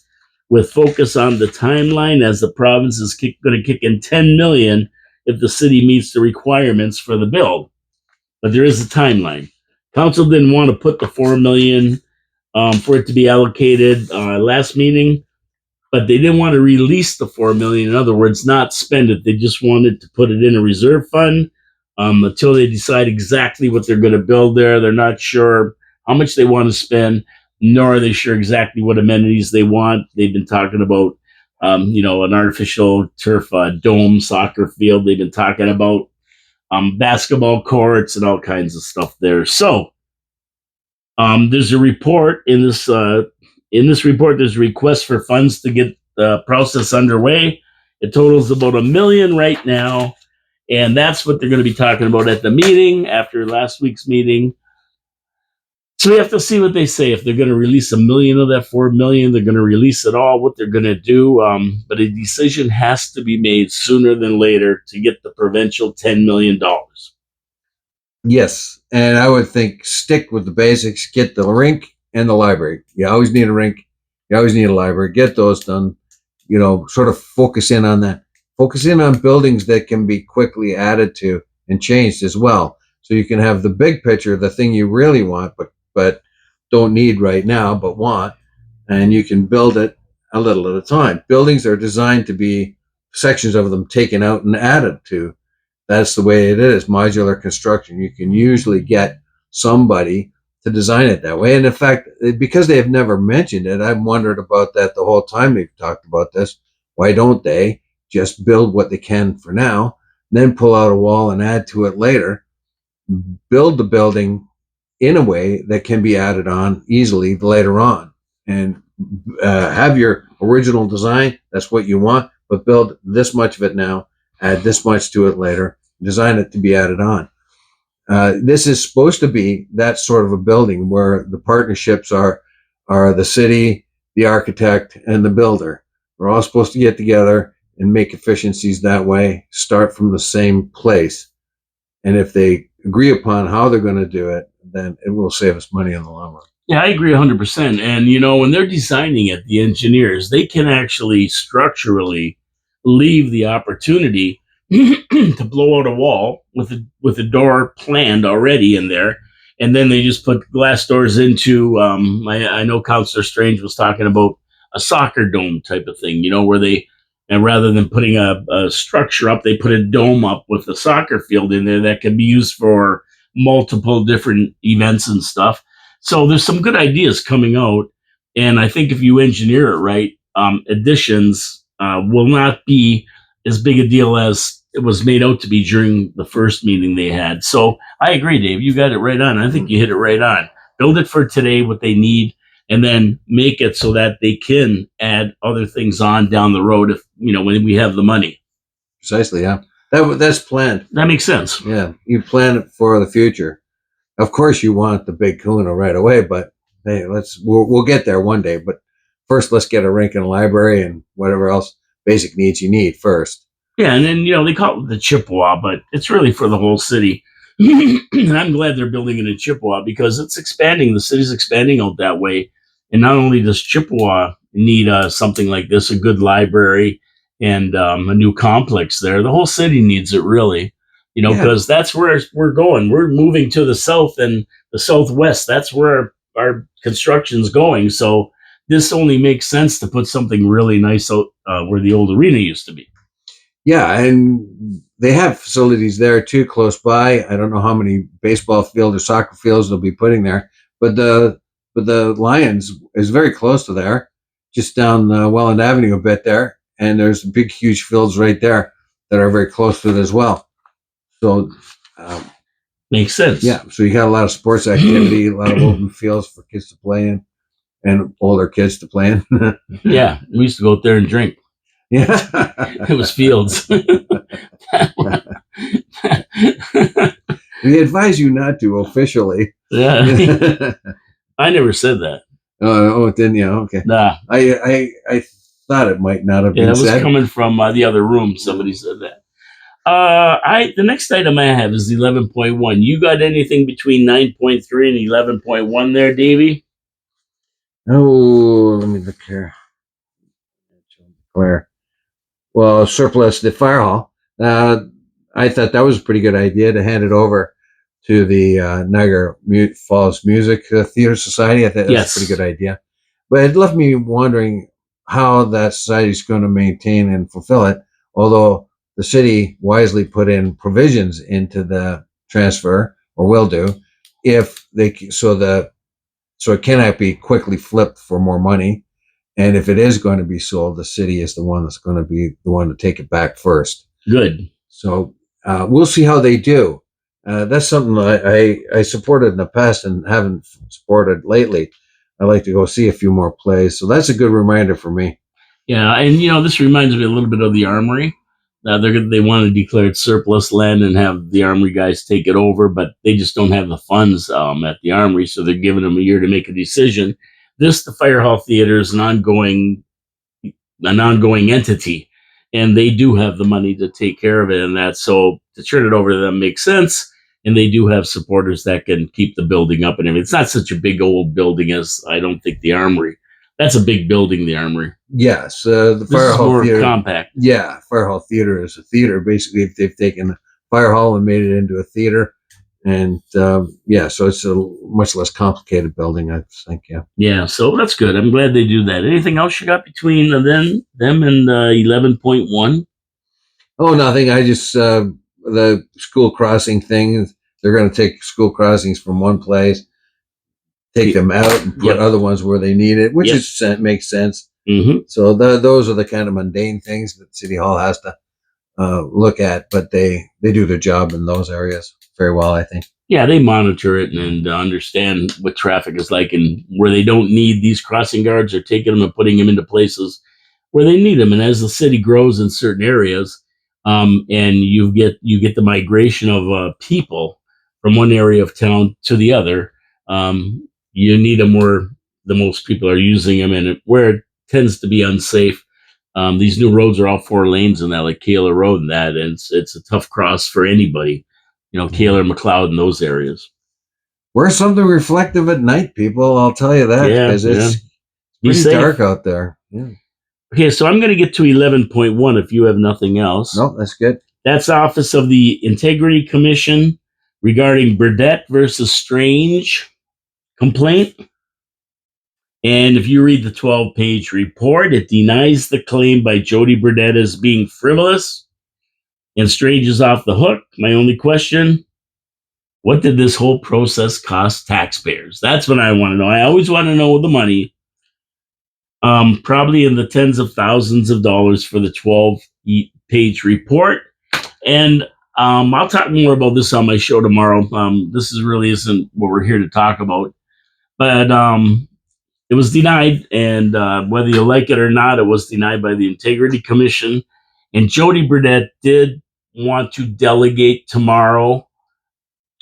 A: with focus on the timeline, as the province is going to kick in $10 million if the city meets the requirements for the build. But there is a timeline. Council didn't want to put the $4 million for it to be allocated last meeting, but they didn't want to release the $4 million. In other words, not spend it. They just wanted to put it in a reserve fund until they decide exactly what they're going to build there. They're not sure how much they want to spend, nor are they sure exactly what amenities they want. They've been talking about, an artificial turf dome soccer field. They've been talking about basketball courts and all kinds of stuff there. So there's a report in this. In this report, there's a request for funds to get the process underway. It totals about $1 million right now, and that's what they're going to be talking about at the meeting after last week's meeting. So we have to see what they say. If they're going to release $1 million of that $4 million, they're going to release it all. What they're going to do, but a decision has to be made sooner than later to get the provincial $10 million.
B: Yes, and I would think stick with the basics. Get the rink and the library. You always need a rink. You always need a library. Get those done. Sort of focus in on that. Focus in on buildings that can be quickly added to and changed as well. So you can have the big picture, the thing you really want, but don't need right now, but want, and you can build it a little at a time. Buildings are designed to be sections of them taken out and added to. That's the way it is. Modular construction. You can usually get somebody to design it that way. And in fact, because they have never mentioned it, I've wondered about that the whole time they've talked about this. Why don't they just build what they can for now, then pull out a wall and add to it later? Build the building in a way that can be added on easily later on, and have your original design. That's what you want, but build this much of it now, add this much to it later, design it to be added on. This is supposed to be that sort of a building where the partnerships are the city, the architect, and the builder. We're all supposed to get together and make efficiencies that way, start from the same place. And if they agree upon how they're going to do it, then it will save us money in the long run.
A: Yeah, I agree 100%. And, when they're designing it, the engineers, they can actually structurally leave the opportunity to blow out a wall with a door planned already in there. And then they just put glass doors into, I know Counselor Strange was talking about a soccer dome type of thing, where and rather than putting a structure up, they put a dome up with a soccer field in there that can be used for multiple different events and stuff. So there's some good ideas coming out, and I think if you engineer it right, additions will not be as big a deal as it was made out to be during the first meeting they had. So I agree, Dave. You got it right on. I think you hit it right on. Build it for today, what they need, and then make it so that they can add other things on down the road if when we have the money.
B: Precisely, yeah. That's planned.
A: That makes sense.
B: Yeah, you plan it for the future. Of course, you want the big kahuna right away, but hey, we'll get there one day. But first, let's get a rink and a library and whatever else basic needs you need first.
A: Yeah, and then they call it the Chippewa, but it's really for the whole city. And I'm glad they're building it in Chippewa because it's expanding. The city's expanding out that way, and not only does Chippewa need something like this, a good library and a new complex there, the whole city needs it really.
B: Yeah.
A: Because that's where we're going. We're moving to the south and the southwest. That's where our construction's going. So this only makes sense to put something really nice out where the old arena used to be.
B: Yeah, and they have facilities there too, close by. I don't know how many baseball field or soccer fields they'll be putting there, but the Lions is very close to there, just down Welland Avenue a bit there, and there's big, huge fields right there that are very close to it as well. So,
A: Makes sense.
B: yeah, so you got a lot of sports activity, a lot of open fields for kids to play in, and older kids to play in.
A: Yeah, we used to go out there and drink.
B: Yeah,
A: It was fields.
B: we advise you not to officially.
A: Yeah, I never said that.
B: Oh, then yeah, okay.
A: Nah,
B: I thought it might not have
A: yeah,
B: been
A: that was
B: said.
A: coming from the other room. Somebody said that. The next item I have is 11.1. You got anything between 9.3 and 11.1 there, Davey?
B: Oh, let me look here. Claire. Well, surplus the fire hall. I thought that was a pretty good idea to hand it over to the Niagara Falls Music Theater Society. I thought that's
A: Yes.
B: a pretty good idea. But it left me wondering how that society is going to maintain and fulfill it. Although the city wisely put in provisions into the transfer, or will do, if they so it cannot be quickly flipped for more money. And if it is going to be sold, the city is the one that's going to be the one to take it back first.
A: Good.
B: So we'll see how they do. That's something I supported in the past and haven't supported lately. I like to go see a few more plays. So that's a good reminder for me.
A: Yeah, and this reminds me a little bit of the Armory. They want to declare it surplus land and have the Armory guys take it over, but they just don't have the funds at the Armory, so they're giving them a year to make a decision. The Fire Hall Theater is an ongoing entity, and they do have the money to take care of it, and that so to turn it over to them makes sense. And they do have supporters that can keep the building up and everything. It's not such a big old building as I don't think the Armory. That's a big building, the Armory.
B: Yes, the Fire Hall
A: more
B: Theater.
A: Compact.
B: Yeah, Fire Hall Theater is a theater. Basically, if they've taken the Fire Hall and made it into a theater. And yeah, so it's a much less complicated building, I think. Yeah.
A: Yeah, so that's good. I'm glad they do that. Anything else you got between them and 11.1?
B: Oh, nothing. I just the school crossing thing. They're going to take school crossings from one place, take them out, and put other ones where they need it, which makes sense.
A: Mm-hmm.
B: So those are the kind of mundane things that City Hall has to look at, but they do their job in those areas very well, I think.
A: Yeah, they monitor it and understand what traffic is like, and where they don't need these crossing guards, they're taking them and putting them into places where they need them. And as the city grows in certain areas, and you get the migration of people from one area of town to the other, you need them where the most people are using them, and where it tends to be unsafe. These new roads are all 4 lanes in that, like Kayla Road and that, and it's a tough cross for anybody. Kayla, McLeod, in those areas.
B: Wear something reflective at night, people. I'll tell you that,
A: Yeah,
B: because
A: yeah.
B: it's
A: Be
B: pretty
A: safe.
B: dark out there. Yeah.
A: Okay, so I'm going to get to 11.1 if you have nothing else.
B: No, that's good.
A: That's Office of the Integrity Commission regarding Burdett versus Strange complaint. And if you read the 12-page report, it denies the claim by Jody Burdett as being frivolous and Strange is off the hook. My only question, what did this whole process cost taxpayers? That's what I want to know. I always want to know the money. Probably in the tens of thousands of dollars for the 12-page report. And I'll talk more about this on my show tomorrow. This really isn't what we're here to talk about. But it was denied, and whether you like it or not, it was denied by the Integrity Commission. And Jody Burdett did want to delegate tomorrow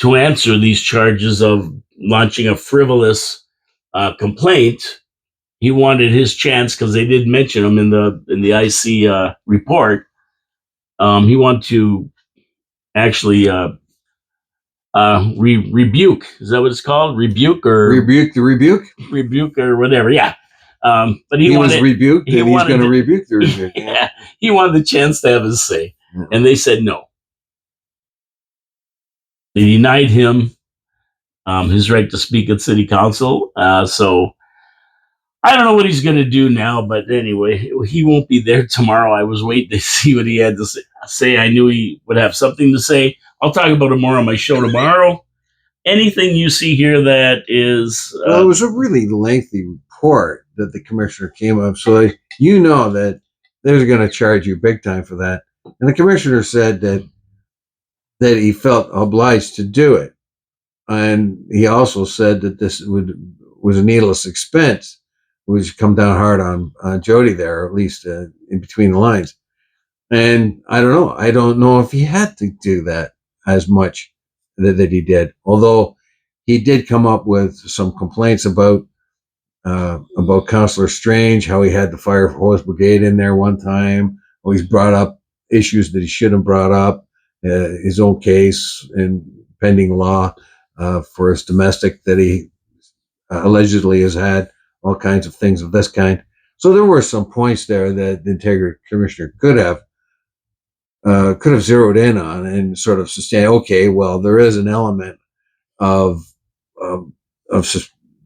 A: to answer these charges of launching a frivolous complaint. He wanted his chance because they did mention him in the IC report. He wanted to actually rebuke. Is that what it's called? Rebuke or
B: Rebuke the rebuke.
A: rebuke or whatever. Yeah. But
B: He
A: wanted,
B: was rebuked,
A: he
B: and he's
A: wanted
B: going to
A: to-
B: rebuke the rebuke.
A: yeah, he wanted the chance to have his say,
B: Yeah.
A: and they said no. They denied him his right to speak at city council. So I don't know what he's going to do now, but anyway, he won't be there tomorrow. I was waiting to see what he had to say. I knew he would have something to say. I'll talk about it more on my show tomorrow. Anything you see here that is...
B: Well, it was a really lengthy report that the commissioner came up, so you know that they're going to charge you big time for that. And the commissioner said that he felt obliged to do it, and he also said that this was a needless expense, which come down hard on Jody there, or at least in between the lines. And I don't know. I don't know if he had to do that as much that he did, although he did come up with some complaints about Councillor Strange, how he had the fire hose brigade in there one time. Or he's brought up issues that he shouldn't have brought up. His own case in pending law for his domestic that he allegedly has had, all kinds of things of this kind. So there were some points there that the Integrity Commissioner could have zeroed in on and sort of sustain. Okay, well, there is an element of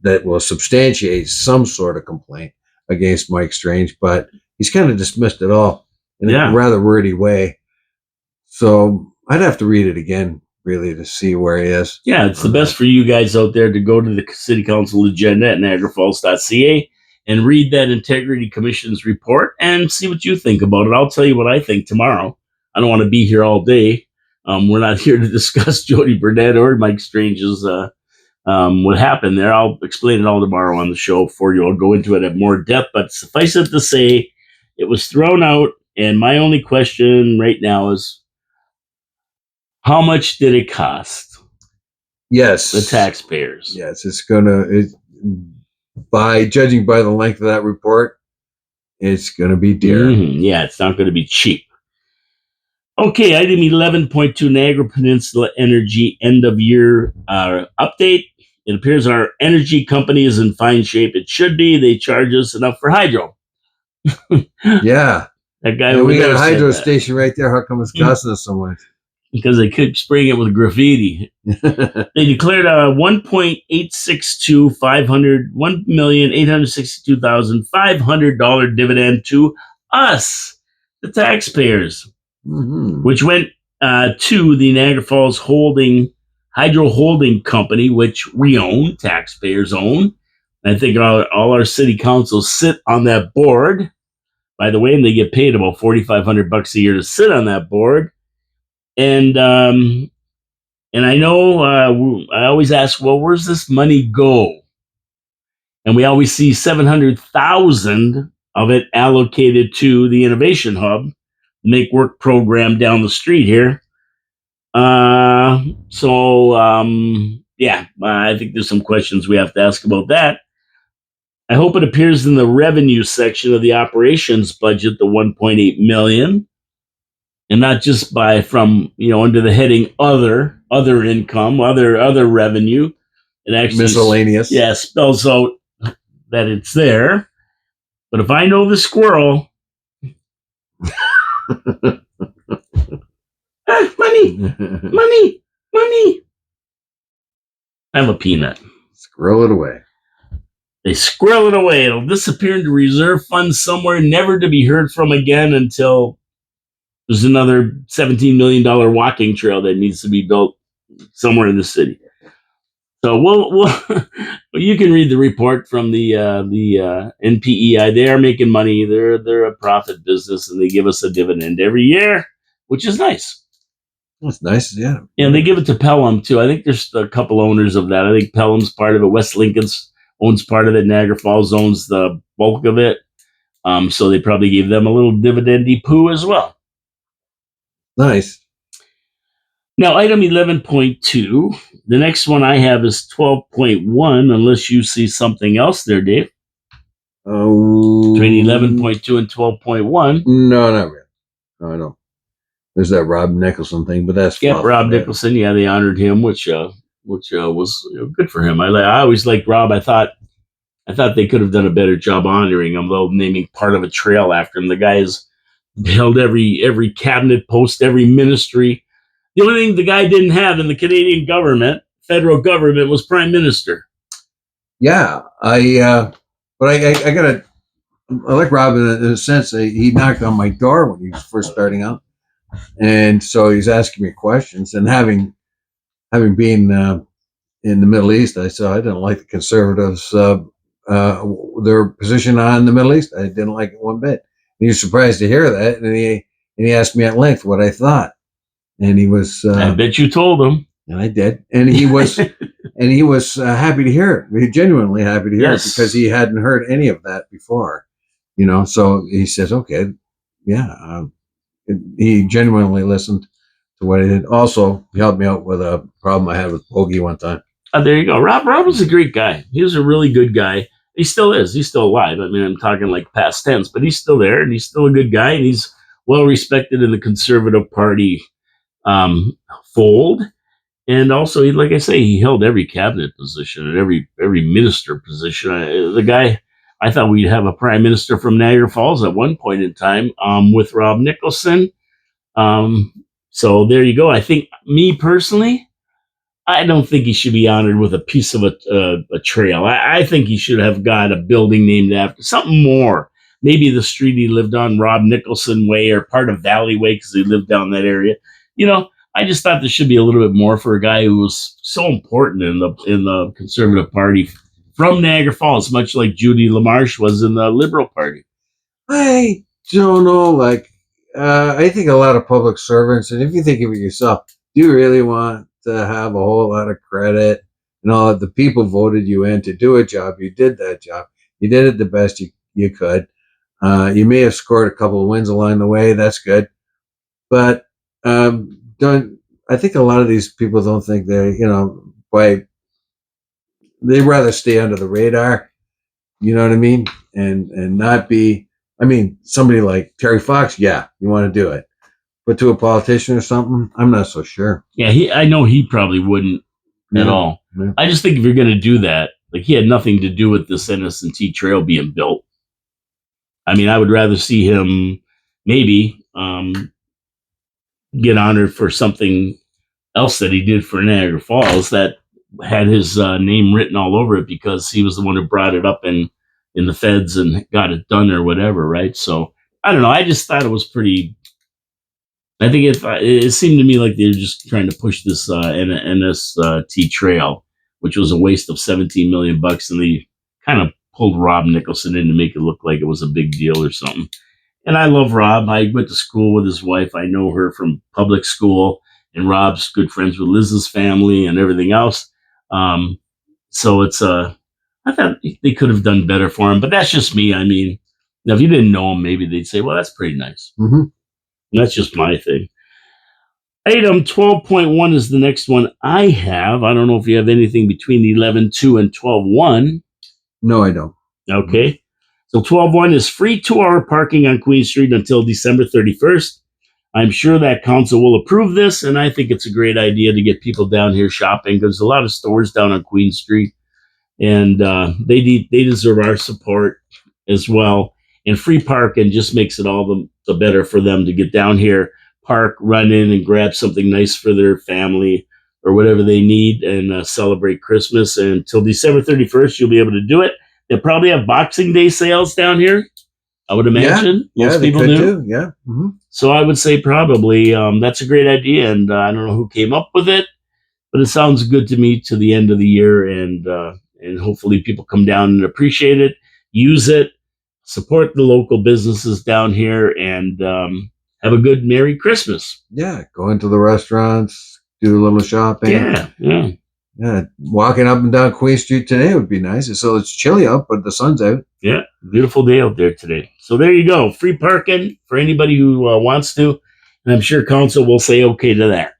B: that will substantiate some sort of complaint against Mike Strange, but he's kind of dismissed it all in a rather wordy way. So I'd have to read it again, really, to see where he is.
A: Yeah, it's the best for you guys out there to go to the City Council agenda at niagarafalls.ca and read that Integrity Commission's report and see what you think about it. I'll tell you what I think tomorrow. I don't want to be here all day. We're not here to discuss Jody Burdett or Mike Strange's what happened there. I'll explain it all tomorrow on the show for you. I'll go into it at more depth, but suffice it to say, it was thrown out, and my only question right now is, how much did it cost?
B: Yes,
A: the taxpayers.
B: Yes, it's gonna. By judging by the length of that report, it's gonna be dear.
A: Yeah, it's not going to be cheap. Okay, item 11.2, Niagara Peninsula Energy end of year update. It appears our energy company is in fine shape. It should be. They charge us enough for hydro.
B: Yeah.
A: That guy
B: we got a hydro station right there. How come it's costing us so much?
A: Because they keep spraying it with graffiti. They declared a $1,862,500 dividend to us, the taxpayers, which went to the Niagara Falls Hydro Holding Company, which we own, taxpayers own. I think all our city councils sit on that board, by the way, and they get paid about $4,500 a year to sit on that board. And I know I always ask, well, where's this money go? And we always see 700,000 of it allocated to the Innovation Hub, Make Work program down the street here. I think there's some questions we have to ask about that. I hope it appears in the revenue section of the operations budget, the $1.8 million. And not just under the heading other income, other revenue. It actually
B: miscellaneous.
A: spells out that it's there. But if I know the squirrel, money, money, money. I have a peanut.
B: Squirrel it away.
A: They squirrel it away. It'll disappear into reserve funds somewhere, never to be heard from again until there's another $17 million walking trail that needs to be built somewhere in the city. So we'll you can read the report from the NPEI. They are making money. They're a profit business, and they give us a dividend every year, which is nice.
B: That's nice, yeah.
A: And they give it to Pelham too. I think there's a couple owners of that. I think Pelham's part of it. West Lincoln's owns part of it. Niagara Falls owns the bulk of it. So they probably gave them a little dividendy poo as well.
B: Nice.
A: Now, item 11.2. The next one I have is 12.1, unless you see something else there, Dave. Between 11.2 and 12.1.
B: No, not really. No, I don't. There's that Rob Nicholson thing, but that's
A: fluff. Rob Nicholson. Yeah, they honored him, which was good for him. I always liked Rob. I thought they could have done a better job honoring him, though, naming part of a trail after him. The guy has held every cabinet post, every ministry. The only thing the guy didn't have in the Canadian government, federal government, was prime minister.
B: Yeah, but I like Rob in a sense. He knocked on my door when he was first starting out, and so he's asking me questions. And having been in the Middle East, I said I didn't like the conservatives their position on the Middle East. I didn't like it one bit. And he was surprised to hear that, and he asked me at length what I thought. And he was.
A: I bet you told him.
B: And I did. And he was, happy to hear it. He genuinely happy to hear it because he hadn't heard any of that before, So he says, "Okay, yeah." He genuinely listened to what I did. Also, he helped me out with a problem I had with Bogey one time.
A: There you go. Rob was a great guy. He was a really good guy. He still is. He's still alive. I mean, I'm talking like past tense, but he's still there, and he's still a good guy, and he's well respected in the Conservative Party fold. And also, like I say, he held every cabinet position and every minister position. The guy, I thought we'd have a prime minister from Niagara Falls at one point in time with Rob Nicholson. So there you go. I think, me personally, I don't think he should be honored with a piece of a trail. I think he should have got a building named after something more. Maybe the street he lived on, Rob Nicholson Way, or part of Valley Way, because he lived down that area. I just thought there should be a little bit more for a guy who was so important in the Conservative Party from Niagara Falls, much like Judy LaMarche was in the Liberal Party.
B: I don't know. I think a lot of public servants, and if you think of it yourself, do you really want to have a whole lot of credit? The people voted you in to do a job. You did that job. You did it the best you could. You may have scored a couple of wins along the way. That's good. But I think a lot of these people don't think they'd rather stay under the radar, you know what I mean? And not be, somebody like Terry Fox, yeah, you want to do it. But to a politician or something, I'm not so sure.
A: Yeah, I know he probably wouldn't at all. Yeah. I just think if you're going to do that, he had nothing to do with this NS&T trail being built. I would rather see him maybe get honored for something else that he did for Niagara Falls that had his name written all over it because he was the one who brought it up in the feds and got it done or whatever, right? So I don't know. I just thought it was pretty. I think it seemed to me like they were just trying to push this NST trail, which was a waste of $17 million, and they kind of pulled Rob Nicholson in to make it look like it was a big deal or something. And I love Rob. I went to school with his wife. I know her from public school, and Rob's good friends with Liz's family and everything else. So it's I thought they could have done better for him, but that's just me. Now if you didn't know him, maybe they'd say, well, that's pretty nice.
B: Mm-hmm.
A: That's just my thing. Item 12.1 is the next one I have. I don't know if you have anything between 11.2 and 12.1.
B: No, I don't.
A: Okay. So 12.1 is free 2-hour parking on Queen Street until December 31st. I'm sure that council will approve this, and I think it's a great idea to get people down here shopping because a lot of stores down on Queen Street, and they deserve our support as well. And free parking just makes it all the better for them to get down here, park, run in, and grab something nice for their family or whatever they need, and celebrate Christmas. And until December 31st, you'll be able to do it. They'll probably have Boxing Day sales down here, I would imagine.
B: Yeah,
A: Most
B: they
A: people
B: could
A: do.
B: too. Yeah. Hmm.
A: So I would say probably that's a great idea, and I don't know who came up with it, but it sounds good to me to the end of the year, and hopefully people come down and appreciate it, use it, support the local businesses down here, and have a good Merry Christmas.
B: Yeah. Go into the restaurants, do a little shopping.
A: Yeah, yeah.
B: Yeah. Walking up and down Queen Street today would be nice. So it's chilly out, but the sun's out.
A: Yeah, beautiful day out there today. So there you go. Free parking for anybody who wants to. And I'm sure council will say okay to that.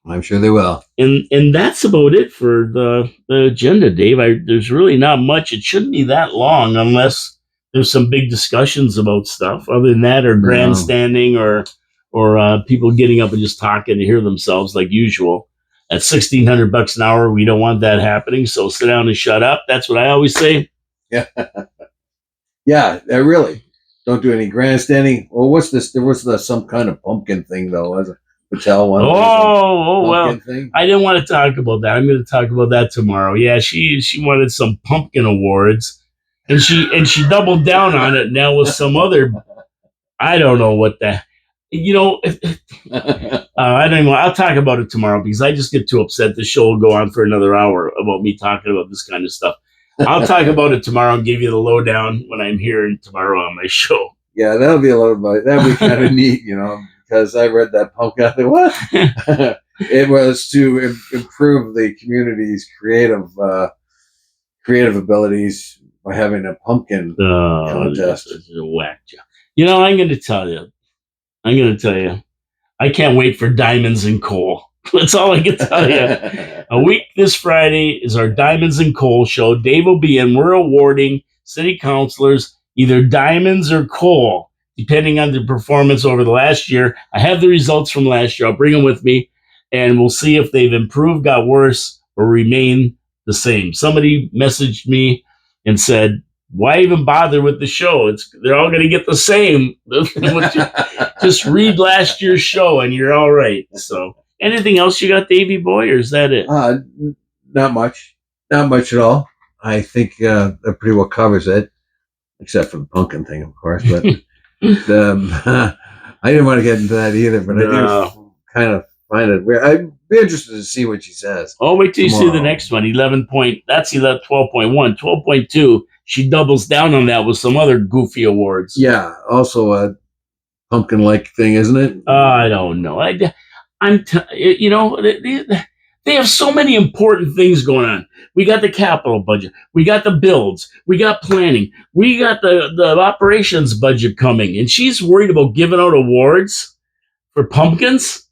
B: I'm sure they will.
A: And that's about it for the agenda, Dave. There's really not much. It shouldn't be that long unless there's some big discussions about stuff. Other than that, or grandstanding, or people getting up and just talking to hear themselves like usual. At $1,600 an hour, we don't want that happening. So sit down and shut up. That's what I always say.
B: Yeah. Yeah, I really don't do any grandstanding. Well, what's this? There was some kind of pumpkin thing though, as a hotel one.
A: Well,
B: thing.
A: I didn't want to talk about that. I'm going to talk about that tomorrow. Yeah, she wanted some pumpkin awards, and she doubled down on it now with some other. I don't know what the. I don't even. I'll talk about it tomorrow because I just get too upset. The show will go on for another hour about me talking about this kind of stuff. I'll talk about it tomorrow and give you the lowdown when I'm here tomorrow on my show.
B: Yeah, that'll be a little bit. That'd be kind of neat, because I read that pumpkin. I think, what? It was to improve the community's creative abilities by having a pumpkin contest.
A: Whack job. I'm going to tell you. I can't wait for Diamonds and Coal. That's all I can tell you. A week this Friday is our Diamonds and Coal show. Dave will be in. We're awarding city councilors either diamonds or coal, depending on the performance over the last year. I have the results from last year. I'll bring them with me, and we'll see if they've improved, got worse, or remain the same. Somebody messaged me and said, why even bother with the show? They're all going to get the same. Just read last year's show, and you're all right. So anything else you got, Davey boy, or is that it?
B: Not much. Not much at all. I think that pretty well covers it, except for the pumpkin thing, of course. But I didn't want to get into that either, but I do kind of find it weird. I'd be interested to see what she says.
A: Oh, wait till you see the next one. 12.1. 12.2. She doubles down on that with some other goofy awards.
B: Yeah, also a pumpkin-like thing, isn't it?
A: I don't know. They have so many important things going on. We got the capital budget. We got the builds. We got planning. We got the operations budget coming. And she's worried about giving out awards for pumpkins.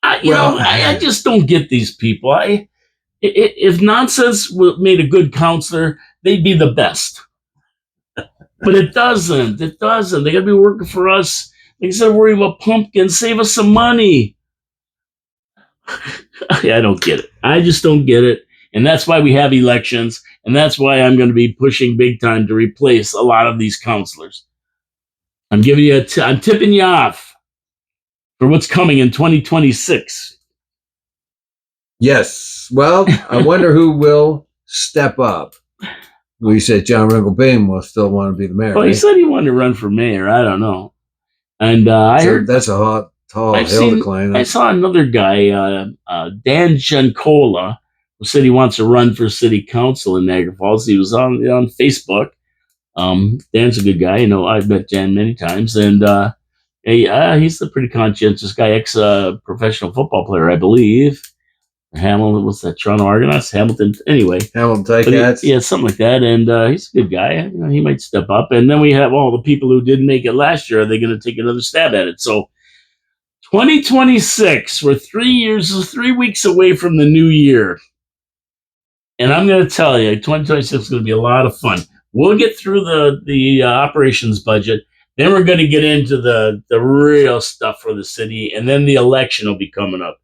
A: I just don't get these people. If nonsense made a good counselor, they'd be the best. But it doesn't. It doesn't. They got to be working for us. Instead of worrying about pumpkins, save us some money. I don't get it. I just don't get it. And that's why we have elections. And that's why I'm going to be pushing big time to replace a lot of these counselors. I'm giving you I'm tipping you off for what's coming in 2026.
B: Yes. Well, I wonder who will step up. We said John Ringelbeam will still want to be the mayor.
A: Well, he said he wanted to run for mayor. I don't know. And I heard
B: that's a tall hill to climb.
A: I saw another guy, Dan Giancola, who said he wants to run for city council in Niagara Falls. He was on Facebook. Dan's a good guy. I've met Dan many times, and he's a pretty conscientious guy, ex-professional football player, I believe. Hamilton, what's that? Toronto Argonauts? Hamilton, anyway.
B: Hamilton Ticats.
A: Yeah, something like that. And he's a good guy. He might step up. And then we have all the people who didn't make it last year. Are they going to take another stab at it? So 2026, we're 3 weeks away from the new year. And I'm going to tell you, 2026 is going to be a lot of fun. We'll get through the operations budget. Then we're going to get into the real stuff for the city, and then the election will be coming up.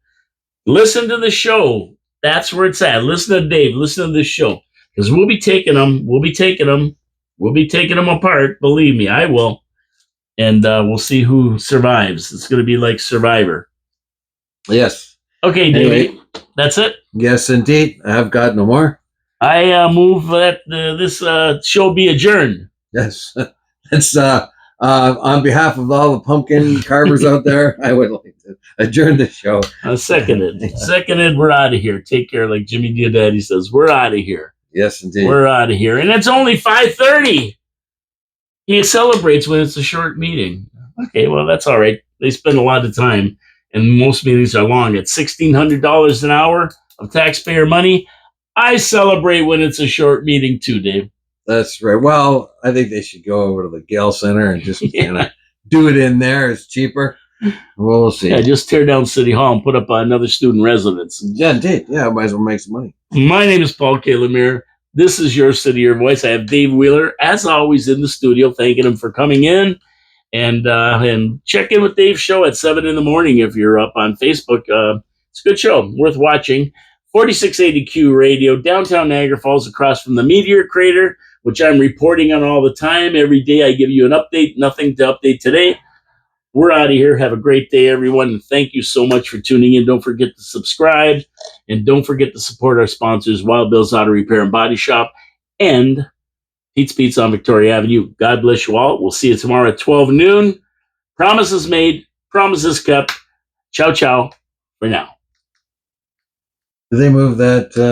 A: Listen to the show. That's where it's at. Listen to Dave. Listen to this show, because we'll be taking them. We'll be taking them. We'll be taking them apart. Believe me, I will. And we'll see who survives. It's going to be like Survivor.
B: Yes.
A: Okay, Davey. That's it.
B: Yes, indeed. I have got no more.
A: I move that this show be adjourned.
B: Yes. It's on behalf of all the pumpkin carvers out there, I would like to adjourn the show.
A: Seconded. Seconded. We're out of here. Take care, like Jimmy Diodati says. We're out of here.
B: Yes, indeed.
A: We're out of here. And it's only 5:30. He celebrates when it's a short meeting. Okay, well, that's all right. They spend a lot of time, and most meetings are long. At $1,600 an hour of taxpayer money, I celebrate when it's a short meeting too, Dave.
B: That's right. Well, I think they should go over to the Gale Center and just kind of do it in there. It's cheaper. We'll see.
A: Yeah, just tear down City Hall and put up another student residence.
B: Yeah, indeed. Yeah, might as well make some money.
A: My name is Paul K. Lemire. This is Your City, Your Voice. I have Dave Wheeler, as always, in the studio, thanking him for coming in. And check in with Dave's show at 7 in the morning if you're up on Facebook. It's a good show, worth watching. 4680Q Radio, downtown Niagara Falls, across from the meteor crater, which I'm reporting on all the time. Every day I give you an update. Nothing to update today. We're out of here. Have a great day, everyone. And thank you so much for tuning in. Don't forget to subscribe. And don't forget to support our sponsors, Wild Bill's Auto Repair and Body Shop and Pete's Pizza on Victoria Avenue. God bless you all. We'll see you tomorrow at 12 noon. Promises made. Promises kept. Ciao, ciao for now.
B: Did they move that